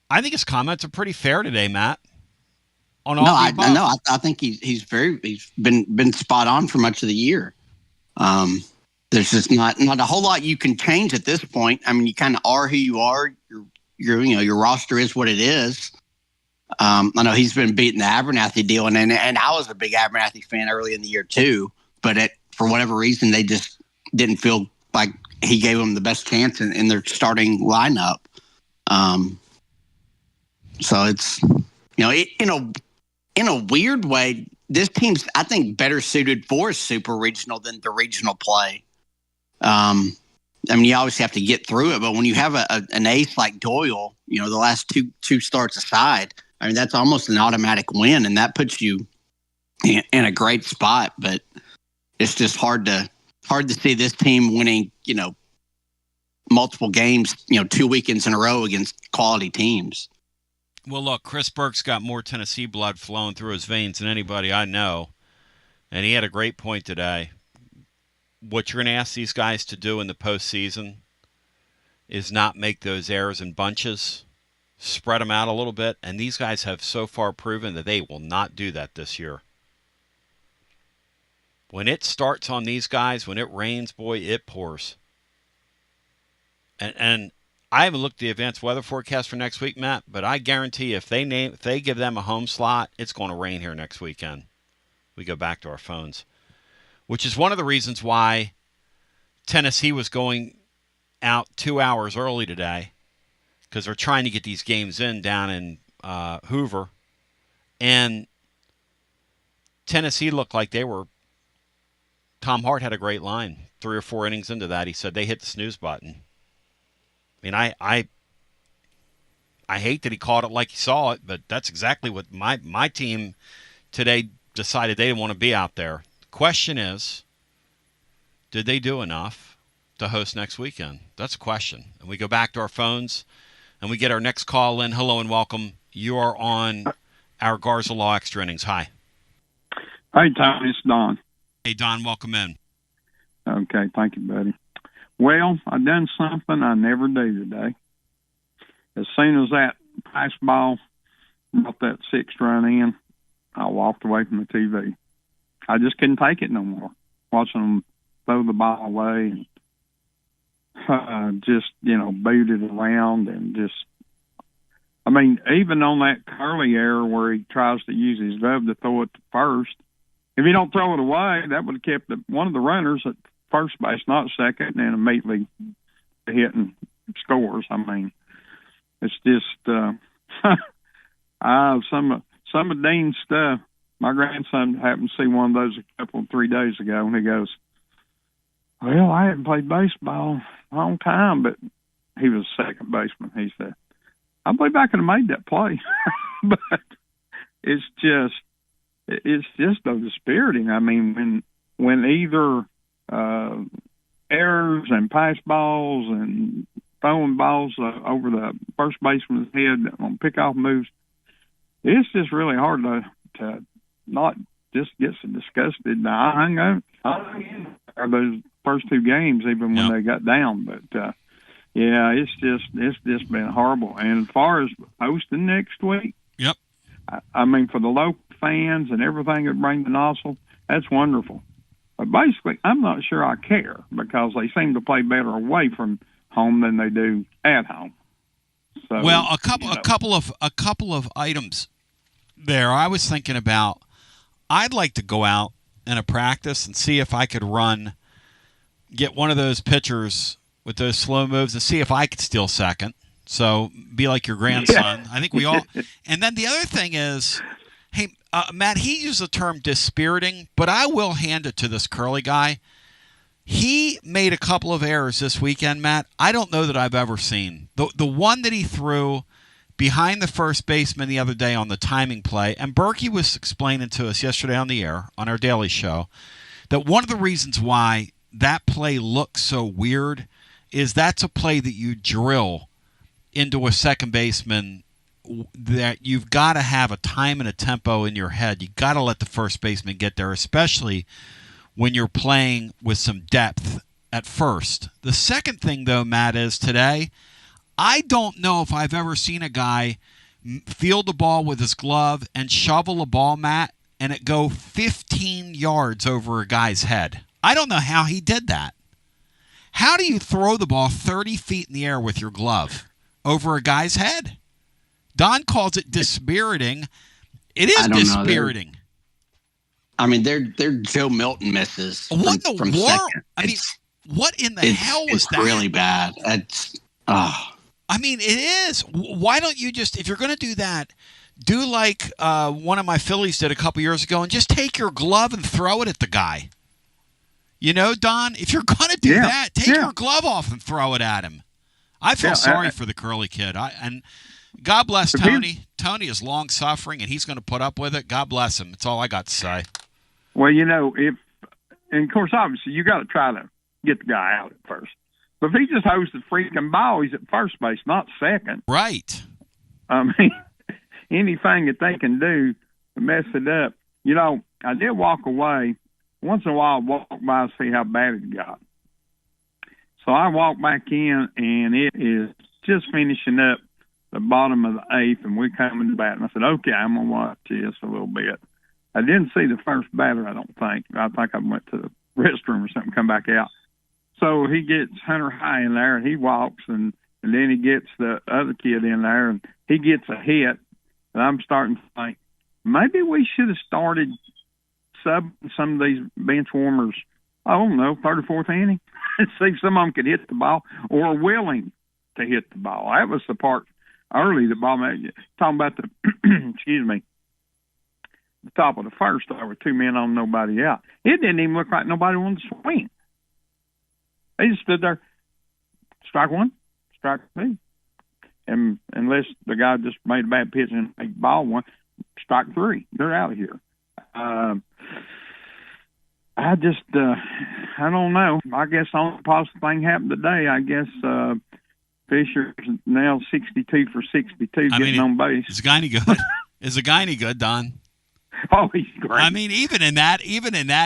I think his comments are pretty fair today, Matt. I think he's been spot on for much of the year. there's just not a whole lot you can change at this point. I mean, you kind of are who you are. Your roster is what it is. I know he's been beating the Abernathy deal, and I was a big Abernathy fan early in the year too. But for whatever reason, they just didn't feel like he gave them the best chance in their starting lineup. So it's in a weird way, this team's, I think, better suited for a super regional than the regional play. I mean, you always have to get through it, but when you have an ace like Doyle, the last two starts aside, I mean, that's almost an automatic win, and that puts you in a great spot. But it's just hard to see this team winning, multiple games, 2 weekends in a row against quality teams. Well, look, Chris Burke's got more Tennessee blood flowing through his veins than anybody I know, and he had a great point today. What you're going to ask these guys to do in the postseason is not make those errors in bunches, spread them out a little bit, and these guys have so far proven that they will not do that this year. When it starts on these guys, when it rains, boy, it pours. And I haven't looked at the advanced weather forecast for next week, Matt, but I guarantee if they give them a home slot, it's going to rain here next weekend. We go back to our phones, which is one of the reasons why Tennessee was going out 2 hours early today, because they're trying to get these games in down in Hoover. And Tennessee looked like they were – Tom Hart had a great line 3 or 4 innings into that. He said they hit the snooze button. I mean, I hate that he called it like he saw it, but that's exactly what my team today decided they didn't want to be out there. The question is, did they do enough to host next weekend? That's a question. And we go back to our phones, and we get our next call in. Hello and welcome. You are on our Garza Law Extra Innings. Hi. Hey, Tom, it's Don. Hey, Don, welcome in. Okay, thank you, buddy. Well, I done something I never do today. As soon as that pass ball brought that 6th run in, I walked away from the TV. I just couldn't take it no more. Watching them throw the ball away and just, boot it around and just, I mean, even on that Curly error where he tries to use his glove to throw it to first, if he don't throw it away, that would have kept one of the runners at first base, not second, and immediately hitting scores. I mean, it's just some of Dean's stuff. My grandson happened to see one of those a couple 3 days ago, and he goes, "Well, I hadn't played baseball a long time," but he was a second baseman. He said, "I believe I could have made that play," but it's just so dispiriting. I mean, when either errors and pass balls and throwing balls over the first baseman's head on pickoff moves, it's just really hard to not just get so disgusted. Now, I hung in there those first 2 games, even when they got down. But yeah, it's just been horrible. And as far as hosting next week, yep. I mean, for the local fans and everything that bring the nozzle, that's wonderful. But basically, I'm not sure I care because they seem to play better away from home than they do at home. So, well, a couple of items there. I was thinking about, I'd like to go out in a practice and see if I could get one of those pitchers with those slow moves and see if I could steal second. So be like your grandson. Yeah. I think we all. And then the other thing is, hey, Matt, he used the term dispiriting, but I will hand it to this Curly guy. He made a couple of errors this weekend, Matt. I don't know that I've ever seen. The one that he threw behind the first baseman the other day on the timing play, and Berkey was explaining to us yesterday on the air, on our daily show, that one of the reasons why that play looks so weird is that's a play that you drill into a second baseman, that you've got to have a time and a tempo in your head. You got to let the first baseman get there, especially when you're playing with some depth at first. The second thing, though, Matt, is today, I don't know if I've ever seen a guy field the ball with his glove and shovel a ball, Matt, and it go 15 yards over a guy's head. I don't know how he did that. How do you throw the ball 30 feet in the air with your glove over a guy's head? Don calls it dispiriting. It is dispiriting. They're Joe Milton misses. What in the world? Second. I mean, what in the hell was that? It's really bad. I mean, it is. Why don't you just, if you're going to do that, do like one of my Phillies did a couple years ago and just take your glove and throw it at the guy. You know, Don, if you're going to do that, take your glove off and throw it at him. I feel sorry for the curly kid. And God bless Tony. Tony is long-suffering, and he's going to put up with it. God bless him. That's all I got to say. Well, you know, and of course, obviously, you got to try to get the guy out at first. But if he just holds the freaking ball, he's at first base, not second. Right. I mean, anything that they can do to mess it up. You know, I did walk away. Once in a while, I walk by and see how bad it got. So I walked back in, and it is just finishing up the bottom of the eighth, and we're coming to bat. And I said, okay, I'm going to watch this a little bit. I didn't see the first batter, I don't think. I think I went to the restroom or something, come back out. So he gets Hunter High in there, and he walks, and then he gets the other kid in there, and he gets a hit. And I'm starting to think, maybe we should have started subbing some of these bench warmers, I don't know, 34th inning, and see if some of them could hit the ball or are willing to hit the ball. That was the part early, the ball, talking about the, excuse me, the top of the first, there were 2 men on, nobody out. It didn't even look like nobody wanted to swing. They just stood there, strike one, strike two. And unless the guy just made a bad pitch and made ball one, strike three. They're out of here. I just, I don't know. I guess the only positive thing happened today. I guess Fisher's now 62 for 62 getting on base. Is the guy any good? Is the guy any good, Don? Oh, he's great. I mean, even in that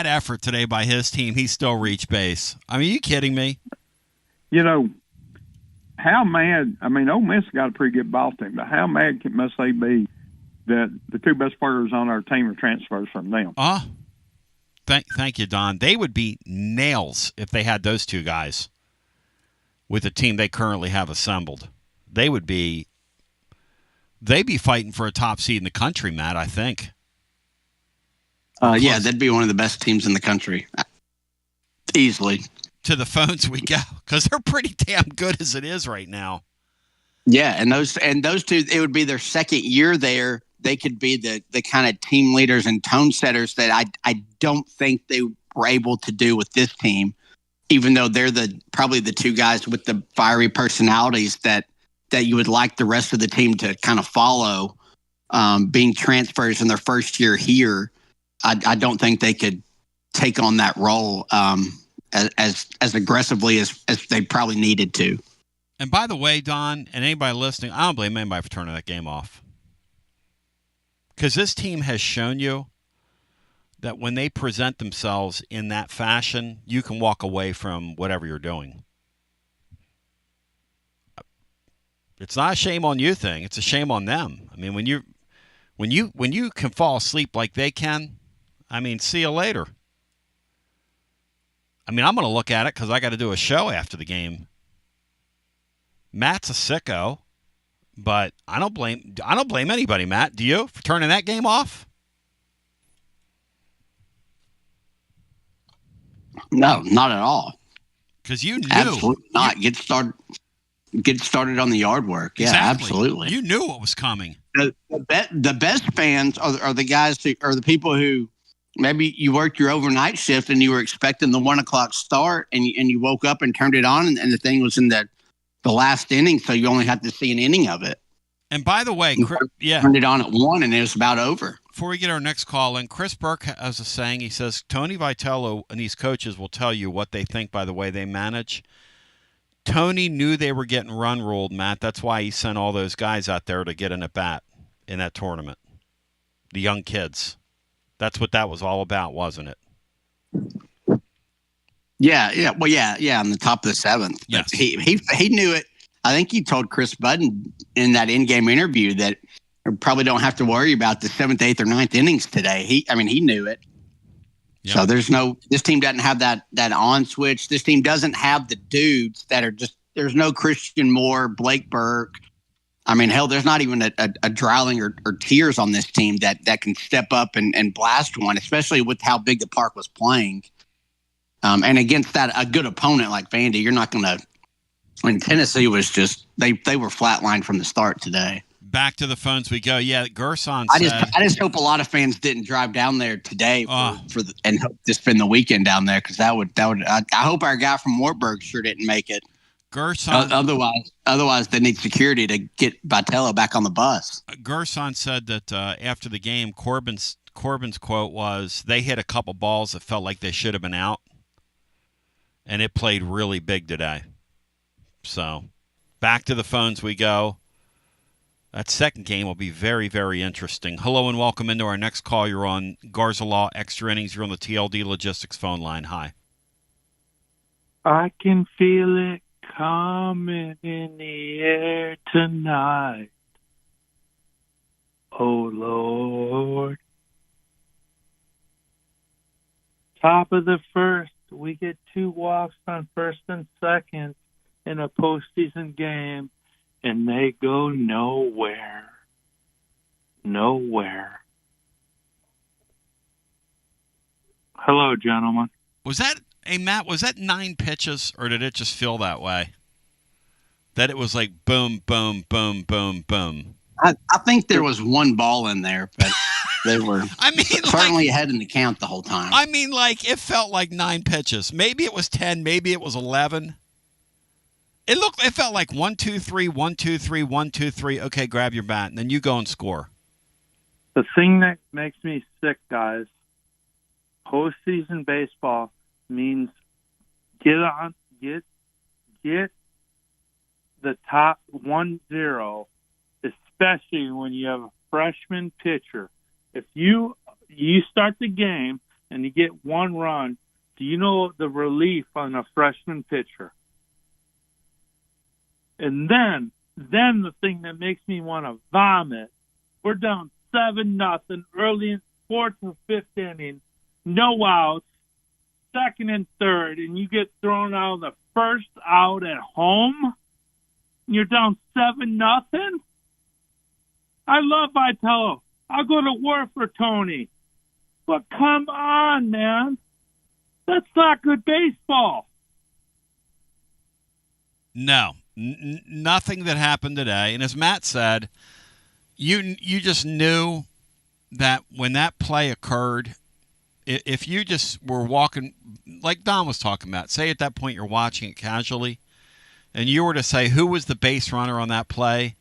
effort today by his team, he still reached base. I mean, are you kidding me? You know, how mad, I mean, Ole Miss got a pretty good ball team, but how mad must they be that the 2 best players on our team are transfers from them? Thank you, Don. They would be nails if they had those 2 guys with the team they currently have assembled. They'd be fighting for a top seed in the country, Matt, I think. Yeah, they'd be one of the best teams in the country. Easily. To the phones we go, because they're pretty damn good as it is right now. Yeah, and those 2, it would be their second year there. They could be the kind of team leaders and tone setters that I don't think they were able to do with this team, even though they're probably the 2 guys with the fiery personalities that you would like the rest of the team to kind of follow, being transfers in their first year here. I don't think they could take on that role as aggressively as they probably needed to. And by the way, Don, and anybody listening, I don't blame anybody for turning that game off. Because this team has shown you that when they present themselves in that fashion, you can walk away from whatever you're doing. It's not a shame on you thing. It's a shame on them. I mean, when you can fall asleep like they can, I mean, see you later. I mean, I'm going to look at it because I got to do a show after the game. Matt's a sicko, but I don't blame anybody, Matt. Do you, for turning that game off? No, not at all. Because you knew. Absolutely not. Get started on the yard work. Yeah, exactly. Absolutely. You knew what was coming. The best fans are the guys who are the people who maybe you worked your overnight shift and you were expecting the 1 o'clock start and you woke up and turned it on and the thing was in the last inning, so you only had to see an inning of it. And by the way, turned it on at 1 and it was about over. Before we get our next call in, Chris Burke has a saying. He says, Tony Vitello and these coaches will tell you what they think by the way they manage. Tony knew they were getting run ruled, Matt. That's why he sent all those guys out there to get an at-bat in that tournament. The young kids. That's what that was all about, wasn't it? Yeah. Well, yeah. On the top of the 7th. Yes. He knew it. I think he told Chris Budden in that in-game interview that probably don't have to worry about the 7th, 8th, or 9th innings today. He knew it. Yep. So this team doesn't have that on switch. This team doesn't have the dudes that are just, there's no Christian Moore, Blake Burke. I mean, hell, there's not even a Dowling or Tears on this team that can step up and blast one, especially with how big the park was playing. And against a good opponent like Vandy, you're not going to. I mean, Tennessee was just they were flatlined from the start today. Back to the phones we go. Yeah, Gerson said. I just hope a lot of fans didn't drive down there today and hope to spend the weekend down there, because that would. I hope our guy from Wartburg sure didn't make it. Gerson. Otherwise, they need security to get Vitello back on the bus. Gerson said that after the game, Corbin's quote was, "They hit a couple balls that felt like they should have been out, and it played really big today." So, back to the phones we go. That second game will be very, very interesting. Hello and welcome into our next call. You're on Garza Law Extra Innings. You're on the TLD Logistics phone line. Hi. I can feel it coming in the air tonight. Oh, Lord. Top of the first, we get 2 walks on first and second in a postseason game, and they go nowhere. Nowhere. Hello, gentlemen. Matt, was that 9 pitches, or did it just feel that way? That it was like boom, boom, boom, boom, boom. I think there was one ball in there, but they were certainly ahead in the count the whole time. I mean, like, it felt like 9 pitches. Maybe it was 10, maybe it was 11. It felt like 1, 2, 3, 1, 2, 3, 1, 2, 3. Okay, grab your bat, and then you go and score. The thing that makes me sick, guys, postseason baseball means get the top 1-0, especially when you have a freshman pitcher. If you start the game and you get 1 run, do you know the relief on a freshman pitcher? And then the thing that makes me want to vomit, we're down 7-0 early in 4th or 5th inning, no outs, 2nd and 3rd, and you get thrown out of the first out at home. You're down 7-0. I love Vitello. I'll go to war for Tony. But come on, man. That's not good baseball. No. Nothing that happened today. And as Matt said, you just knew that when that play occurred, if you just were walking, like Don was talking about, say at that point you're watching it casually, and you were to say who was the base runner on that play,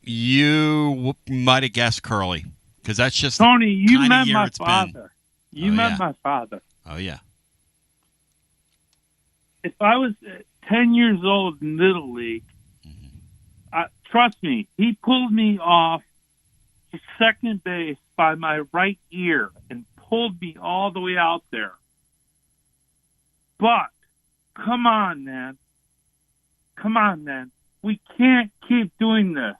you might have guessed Curly, because that's just Tony. You met my father. You met my father. Oh yeah. If I was 10 years old in Little League, trust me, he pulled me off to second base by my right ear and pulled me all the way out there. But come on, man. We can't keep doing this.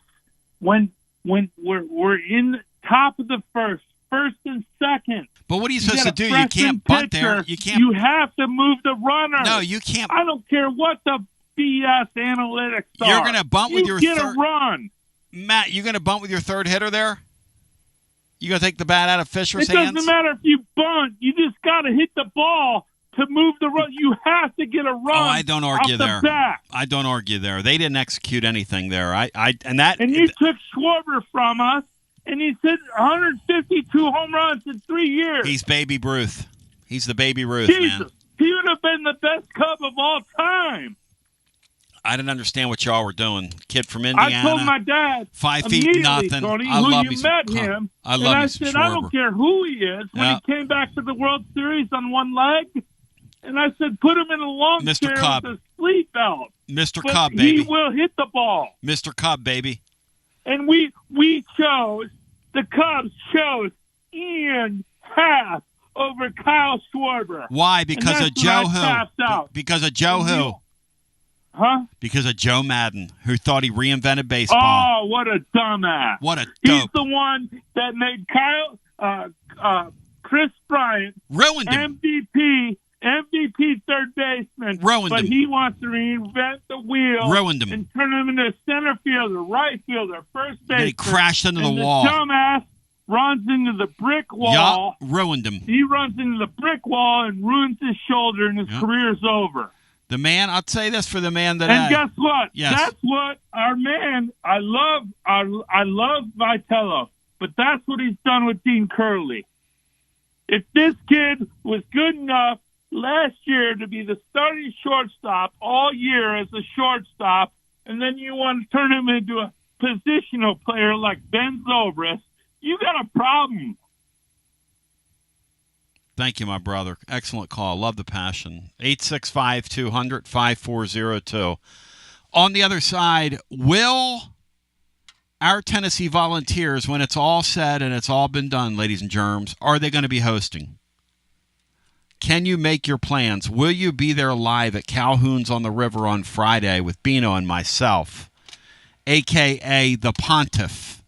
When we're in the top of the first and second. But what are you supposed to do? You can't bunt there. You can't. You have to move the runner. No, you can't. I don't care what the BS analytics are. You're going to bunt with your third. You get a run. Matt, you're going to bunt with your third hitter there? You going to take the bat out of Fisher's hands? It doesn't matter if you bunt. You just got to hit the ball to move the run. You have to get a run. Oh, I don't argue there. Bat. I don't argue there. They didn't execute anything there. And you took Schwarber from us, and he's hit 152 home runs in 3 years. He's Baby Ruth. He's the Baby Ruth, Jesus. man. He would have been the best Cub of all time. I didn't understand what y'all were doing. Kid from Indiana. I told my dad 5 feet nothing. Tony, I love you met him. I love and I you said, some I don't care who he is. When he came back to the World Series on one leg, and I said, put him in a long chair Cobb. with a sleep belt. Mr. But Cobb, baby. He will hit the ball. Mr. Cobb, baby. And we chose, the Cubs chose Ian Happ over Kyle Schwarber. Why? Because of Joe who? Because of Joe who? Huh? Because of Joe Madden, who thought he reinvented baseball. Oh, what a dumbass. What a dope. He's the one that made Chris Bryant, Ruined him. MVP third baseman. Ruined but him. he wants to reinvent the wheel. Ruined him. And turn him into center fielder, right fielder, first baseman. Then he crashed into the and wall. The dumbass runs into the brick wall. Yup, ruined him. He runs into the brick wall and ruins his shoulder, and his career's over. The man, I'll say this for the man that. And guess what? Yes. That's what our man. I love Vitello, but that's what he's done with Dean Curley. If this kid was good enough last year to be the starting shortstop all year as a shortstop, and then you want to turn him into a positional player like Ben Zobrist, you got a problem. Thank you, my brother. Excellent call. Love the passion. 865-200-5402. On the other side, will our Tennessee Volunteers, when it's all said and it's all been done, ladies and germs, are they going to be hosting? Can you make your plans? Will you be there live at Calhoun's on the River on Friday with Bino and myself, a.k.a. the Pontiff?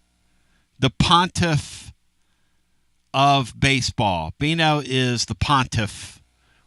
The Pontiff of baseball. Bino is the Pontiff.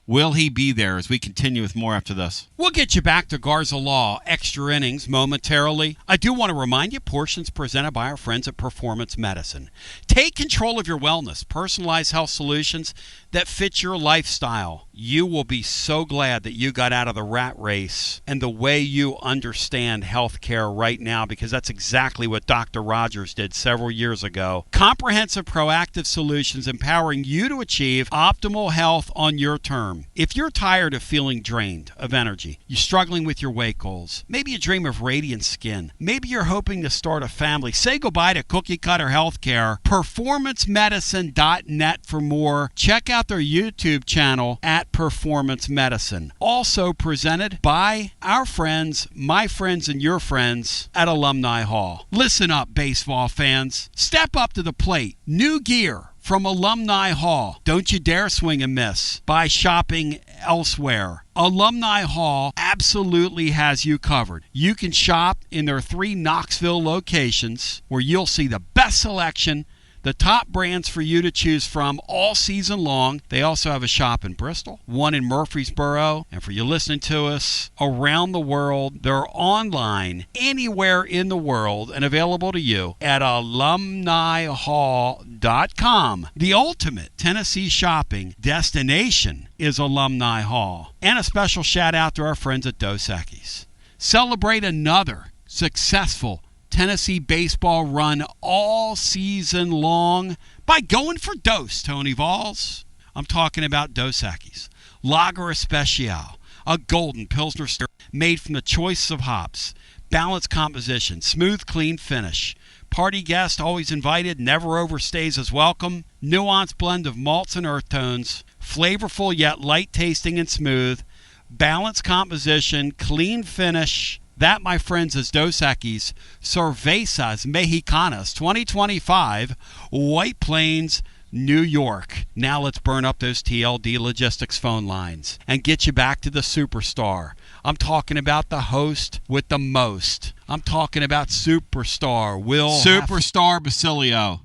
Will he be there as we continue with more after this? We'll get you back to Garza Law, extra innings momentarily. I do want to remind you, portions presented by our friends at Performance Medicine. Take control of your wellness, personalized health solutions that fit your lifestyle. You will be so glad that you got out of the rat race and the way you understand healthcare right now, because that's exactly what Dr. Rogers did several years ago. Comprehensive proactive solutions empowering you to achieve optimal health on your terms. If you're tired of feeling drained of energy, you're struggling with your weight goals, maybe you dream of radiant skin, maybe you're hoping to start a family, say goodbye to cookie cutter healthcare. PerformanceMedicine.net for more. Check out their YouTube channel at Performance Medicine. Also presented by our friends, my friends and your friends at Alumni Hall. Listen up, baseball fans. Step up to the plate. New gear from Alumni Hall. Don't you dare swing and miss by shopping elsewhere. Alumni Hall absolutely has you covered. You can shop in their 3 Knoxville locations where you'll see the best selection, the top brands for you to choose from all season long. They also have a shop in Bristol, one in Murfreesboro, and for you listening to us around the world, they're online anywhere in the world and available to you at alumnihall.com. The ultimate Tennessee shopping destination is Alumni Hall. And a special shout out to our friends at Dos Equis. Celebrate another successful Tennessee baseball run all season long by going for Dos, Tony Vols. I'm talking about Dos Equis. Lager Especial, a golden Pilsner stout made from the choice of hops, balanced composition, smooth, clean finish. Party guest always invited, never overstays his welcome. Nuanced blend of malts and earth tones, flavorful yet light tasting and smooth. Balanced composition, clean finish. That, my friends, is Dos Equis Cervezas Mexicanas 2025, White Plains, New York. Now let's burn up those TLD Logistics phone lines and get you back to the superstar. I'm talking about the host with the most. I'm talking about Superstar Superstar Basilio.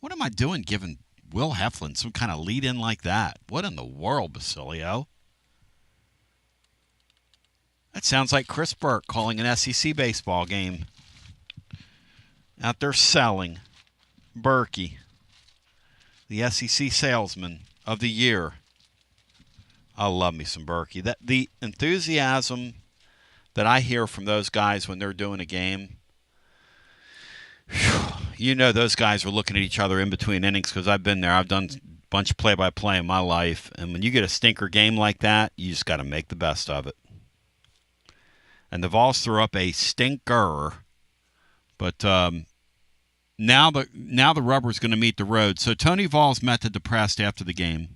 What am I doing giving Will Heflin some kind of lead-in like that? What in the world, Basilio? That sounds like Chris Burke calling an SEC baseball game. Out there selling. Berkey, the SEC salesman of the year. I love me some Berkey. The enthusiasm that I hear from those guys when they're doing a game, you know those guys are looking at each other in between innings, because I've been there. I've done a bunch of play-by-play in my life. And when you get a stinker game like that, you just got to make the best of it. And the Vols threw up a stinker, but now the rubber's going to meet the road. So Tony Vols met the depressed after the game,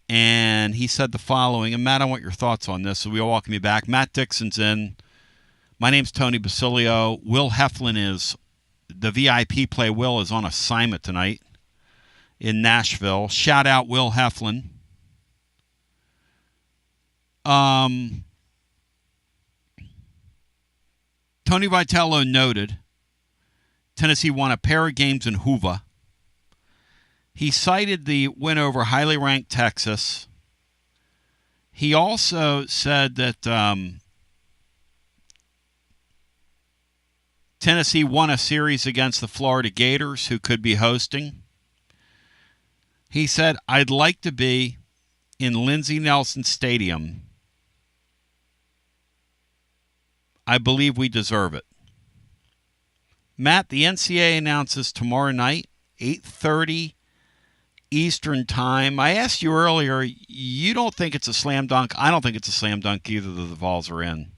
and he said the following. And Matt, I want your thoughts on this. So we'll welcome you back. Matt Dixon's in. My name's Tony Basilio. Will Heflin is the VIP play. Will is on assignment tonight in Nashville. Shout out Will Heflin. Tony Vitello noted Tennessee won a pair of games in Hoover. He cited the win over highly ranked Texas. He also said that Tennessee won a series against the Florida Gators, who could be hosting. He said, I'd like to be in Lindsey Nelson Stadium. I believe we deserve it. Matt, the NCAA announces tomorrow night, 8:30 Eastern Time. I asked you earlier, you don't think it's a slam dunk. I don't think it's a slam dunk either that the Vols are in.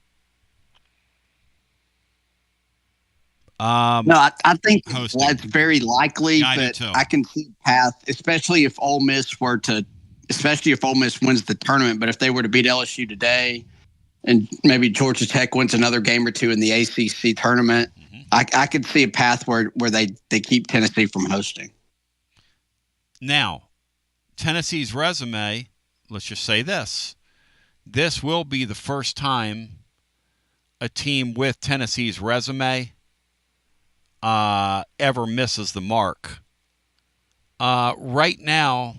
No, I think hosting. that's very likely, Yeah, I do but too. I can see a path, especially if Ole Miss wins the tournament. But if they were to beat LSU today, and maybe Georgia Tech wins another game or two in the ACC tournament, I could see a path where they keep Tennessee from hosting. Now, Tennessee's resume, let's just say this. This will be the first time a team with Tennessee's resume ever misses the mark. Right now,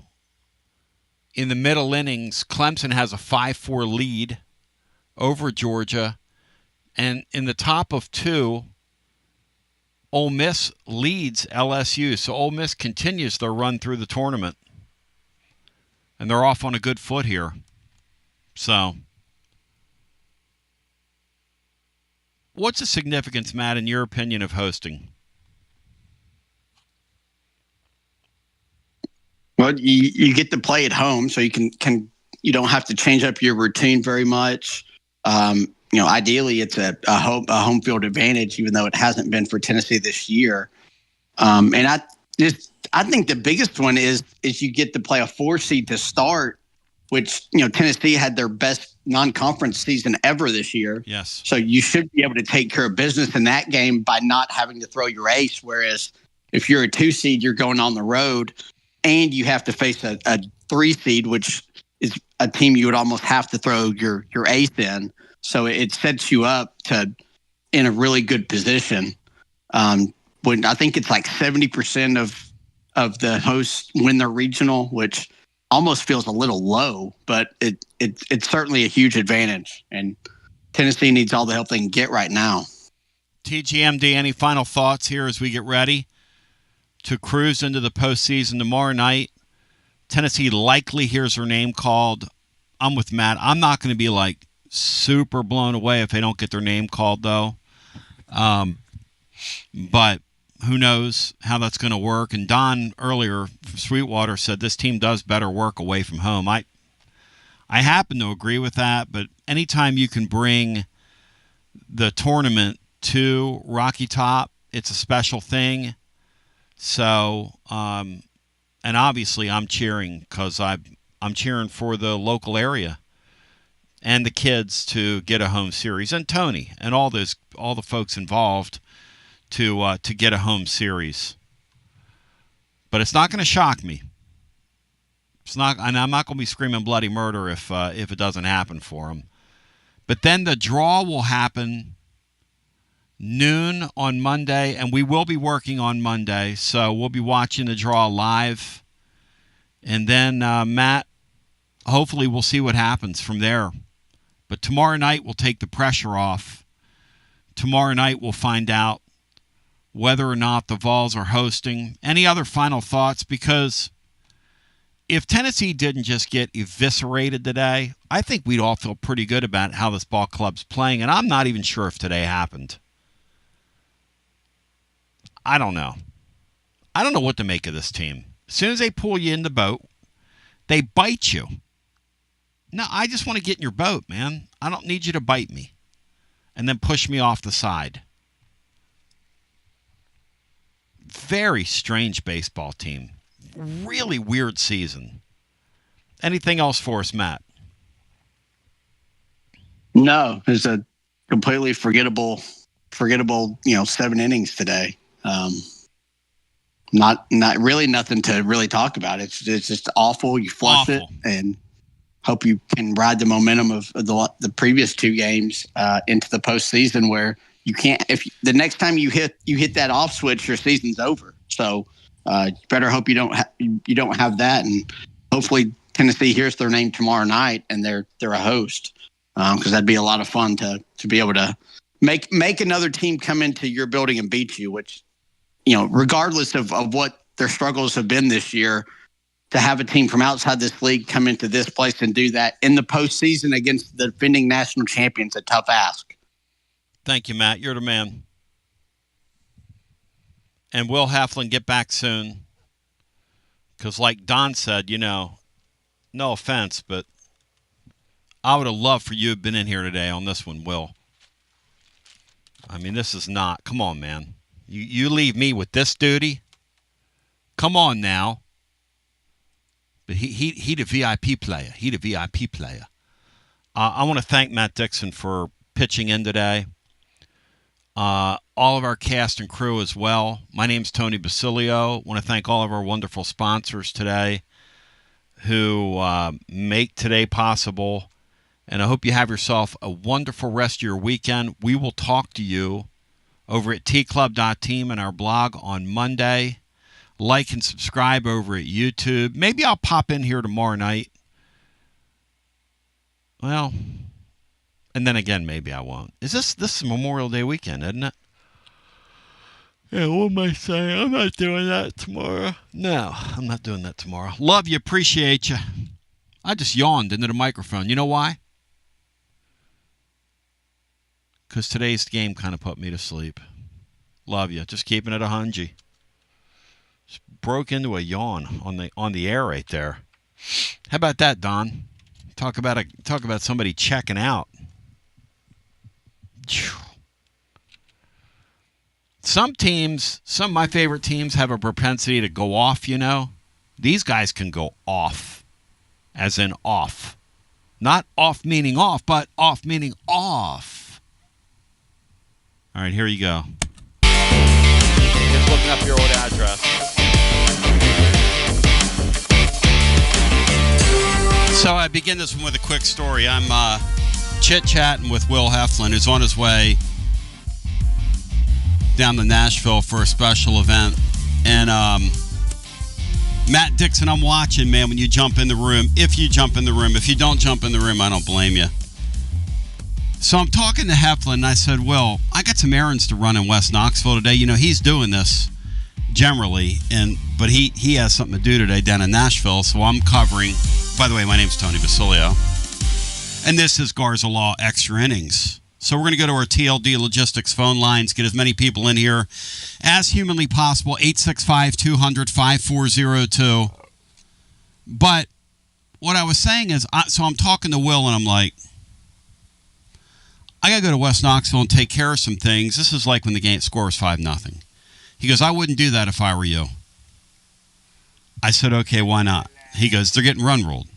in the middle innings, Clemson has a 5-4 lead over Georgia. And in the top of two, Ole Miss leads LSU. So Ole Miss continues their run through the tournament. And they're off on a good foot here. So, what's the significance, Matt, in your opinion, of hosting? Well, you get to play at home, so you you don't have to change up your routine very much. Ideally, it's a home field advantage, even though it hasn't been for Tennessee this year. And I think the biggest one is you get to play a 4 seed to start, which Tennessee had their best non-conference season ever this year. Yes. So you should be able to take care of business in that game by not having to throw your ace. Whereas if you're a 2 seed, you're going on the road, and you have to face a 3 seed, which is a team you would almost have to throw your ace in. So it sets you up in a really good position. When I think it's like 70% of the hosts win their regional, which almost feels a little low, but it's certainly a huge advantage. And Tennessee needs all the help they can get right now. TGMD, any final thoughts here as we get ready to cruise into the postseason tomorrow night? Tennessee likely hears her name called. I'm with Matt. I'm not going to be like super blown away if they don't get their name called, though. But who knows how that's going to work. And Don earlier from Sweetwater said this team does better work away from home. I happen to agree with that, but anytime you can bring the tournament to Rocky Top, it's a special thing. So, and obviously I'm cheering because I'm cheering for the local area and the kids to get a home series, and Tony and all the folks involved to get a home series. But it's not going to shock me. It's not, and I'm not going to be screaming bloody murder if it doesn't happen for them. But then the draw will happen noon on Monday, and we will be working on Monday, so we'll be watching the draw live. And then, Matt, hopefully we'll see what happens from there. But tomorrow night we'll take the pressure off. Tomorrow night we'll find out whether or not the Vols are hosting. Any other final thoughts? Because if Tennessee didn't just get eviscerated today, I think we'd all feel pretty good about how this ball club's playing, and I'm not even sure if today happened. I don't know. I don't know what to make of this team. As soon as they pull you in the boat, they bite you. No, I just want to get in your boat, man. I don't need you to bite me and then push me off the side. Very strange baseball team. Really weird season. Anything else for us, Matt? No, it's a completely forgettable, 7 innings today. Not really nothing to really talk about. It's just awful. You flush it and hope you can ride the momentum of the previous 2 games into the postseason, where you can't. If the next time you hit that off switch, your season's over. So Better hope you don't have that, and hopefully Tennessee hears their name tomorrow night and they're a host, because that'd be a lot of fun to be able to make another team come into your building and beat you. Which, regardless of what their struggles have been this year, to have a team from outside this league come into this place and do that in the postseason against the defending national champions, a tough ask. Thank you, Matt. You're the man. And Will Heflin, get back soon. Because like Don said, no offense, but I would have loved for you to have been in here today on this one, Will. I mean, this is not, come on, man. You leave me with this duty? Come on now. But he the VIP player. He the VIP player. I want to thank Matt Dixon for pitching in today. All of our cast and crew as well. My name's Tony Basilio. I want to thank all of our wonderful sponsors today who make today possible. And I hope you have yourself a wonderful rest of your weekend. We will talk to you over at tclub.team and our blog on Monday. Like and subscribe over at YouTube. Maybe I'll pop in here tomorrow night. Well, and then again, maybe I won't. This is Memorial Day weekend, isn't it? Yeah, what am I saying? I'm not doing that tomorrow. No, I'm not doing that tomorrow. Love you, appreciate you. I just yawned into the microphone. You know why? Because today's game kind of put me to sleep. Love you. Just keeping it 100. Just broke into a yawn on the air right there. How about that, Don? Talk about somebody checking out. Some of my favorite teams have a propensity to go off, These guys can go off, as in off. Not off meaning off, but off meaning off. All right, here you go. Just looking up your old address. So I begin this one with a quick story. I'm chit-chatting with Will Heflin, who's on his way down to Nashville for a special event. And Matt Dixon, I'm watching, man, when you jump in the room. If you jump in the room. If you don't jump in the room, I don't blame you. So I'm talking to Heflin, and I said, Will, I got some errands to run in West Knoxville today. He's doing this generally, but he has something to do today down in Nashville, so I'm covering. By the way, my name's Tony Basilio, and this is Garza Law Extra Innings. So we're going to go to our TLD Logistics phone lines, get as many people in here as humanly possible, 865-200-5402. But what I was saying is, so I'm talking to Will, and I'm like, I got to go to West Knoxville and take care of some things. This is like when the game scores 5-0. He goes, I wouldn't do that if I were you. I said, okay, why not? He goes, they're getting run ruled.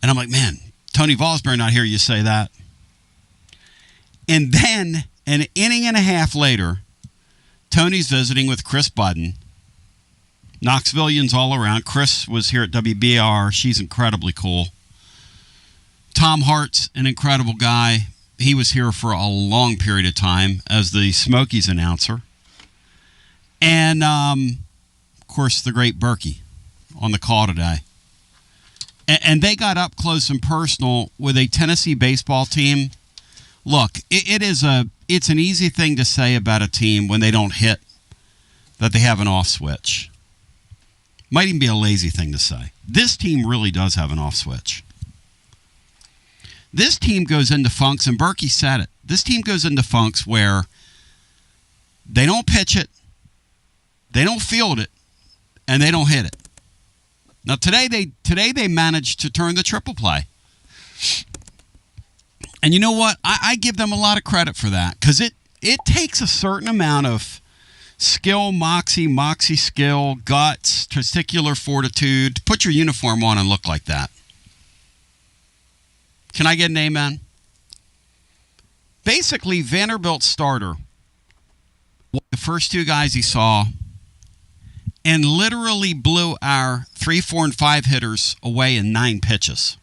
And I'm like, man, Tony Vols not hear you say that. And then an inning and a half later, Tony's visiting with Chris Budden. Knoxvillians all around. Chris was here at WBR. She's incredibly cool. Tom Hart's an incredible guy. He was here for a long period of time as the Smokies announcer. And, of course, the great Berkey on the call today. And they got up close and personal with a Tennessee baseball team. Look, it's an easy thing to say about a team when they don't hit that they have an off switch. Might even be a lazy thing to say. This team really does have an off switch. This team goes into funks, and Berkey said it. This team goes into funks where they don't pitch it, they don't field it, and they don't hit it. Now today they managed to turn the triple play. And you know what? I give them a lot of credit for that, because it takes a certain amount of skill, moxie skill, guts, testicular fortitude to put your uniform on and look like that. Can I get an amen? Basically, Vanderbilt's starter, the first two guys he saw, and literally blew our 3, 4, and 5 hitters away in 9 pitches.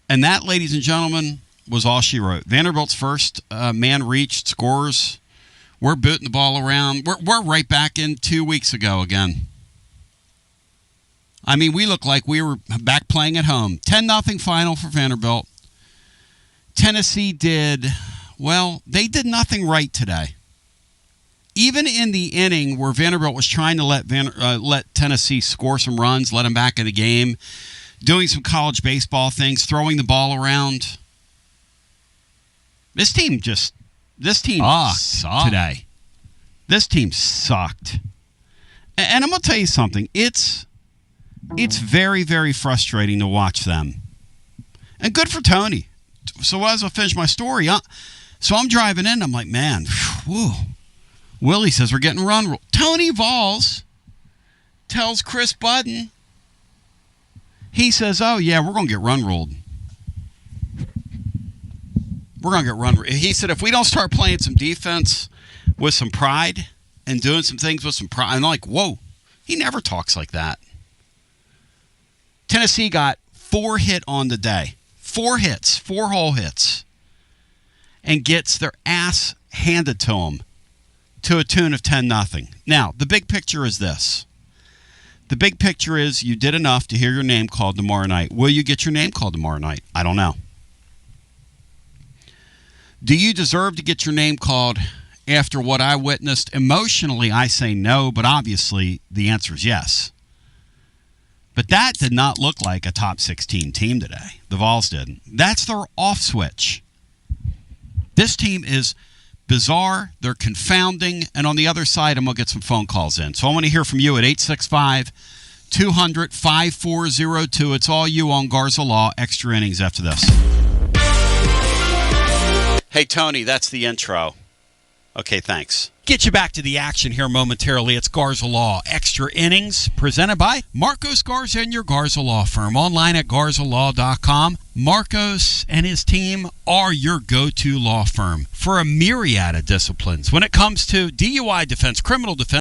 And that, ladies and gentlemen, was all she wrote. Vanderbilt's first man reached scores We're booting the ball around. We're right back in 2 weeks ago again. I mean, we look like we were back playing at home. 10-0 final for Vanderbilt. Tennessee did nothing right today. Even in the inning where Vanderbilt was trying to let Tennessee score some runs, let them back in the game, doing some college baseball things, throwing the ball around. This team sucked today. This team sucked. And I'm going to tell you something. It's very, very frustrating to watch them. And good for Tony. So as I finish my story, so I'm driving in, I'm like, man, whew. Willie says we're getting run ruled. Tony Vols tells Chris Budden, he says, oh, yeah, we're going to get run ruled. We're going to get run ruled. He said, if we don't start playing some defense with some pride and doing some things with some pride, I'm like, whoa, he never talks like that. Tennessee got 4 hit on the day. 4 hits, 4 whole hits, and gets their ass handed to them to a tune of 10-0. Now, the big picture is this. The big picture is you did enough to hear your name called tomorrow night. Will you get your name called tomorrow night? I don't know. Do you deserve to get your name called after what I witnessed? Emotionally, I say no, but obviously the answer is yes. But that did not look like a top 16 team today. The Vols didn't. That's their off switch. This team is bizarre. They're confounding. And on the other side, I'm going to get some phone calls in. So I want to hear from you at 865-200-5402. It's all you on Garza Law. Extra innings after this. Hey, Tony, that's the intro. Okay, thanks. Get you back to the action here momentarily. It's Garza Law Extra Innings, presented by Marcos Garza and your Garza Law firm. Online at garzalaw.com. Marcos and his team are your go-to law firm for a myriad of disciplines when it comes to DUI defense, criminal defense,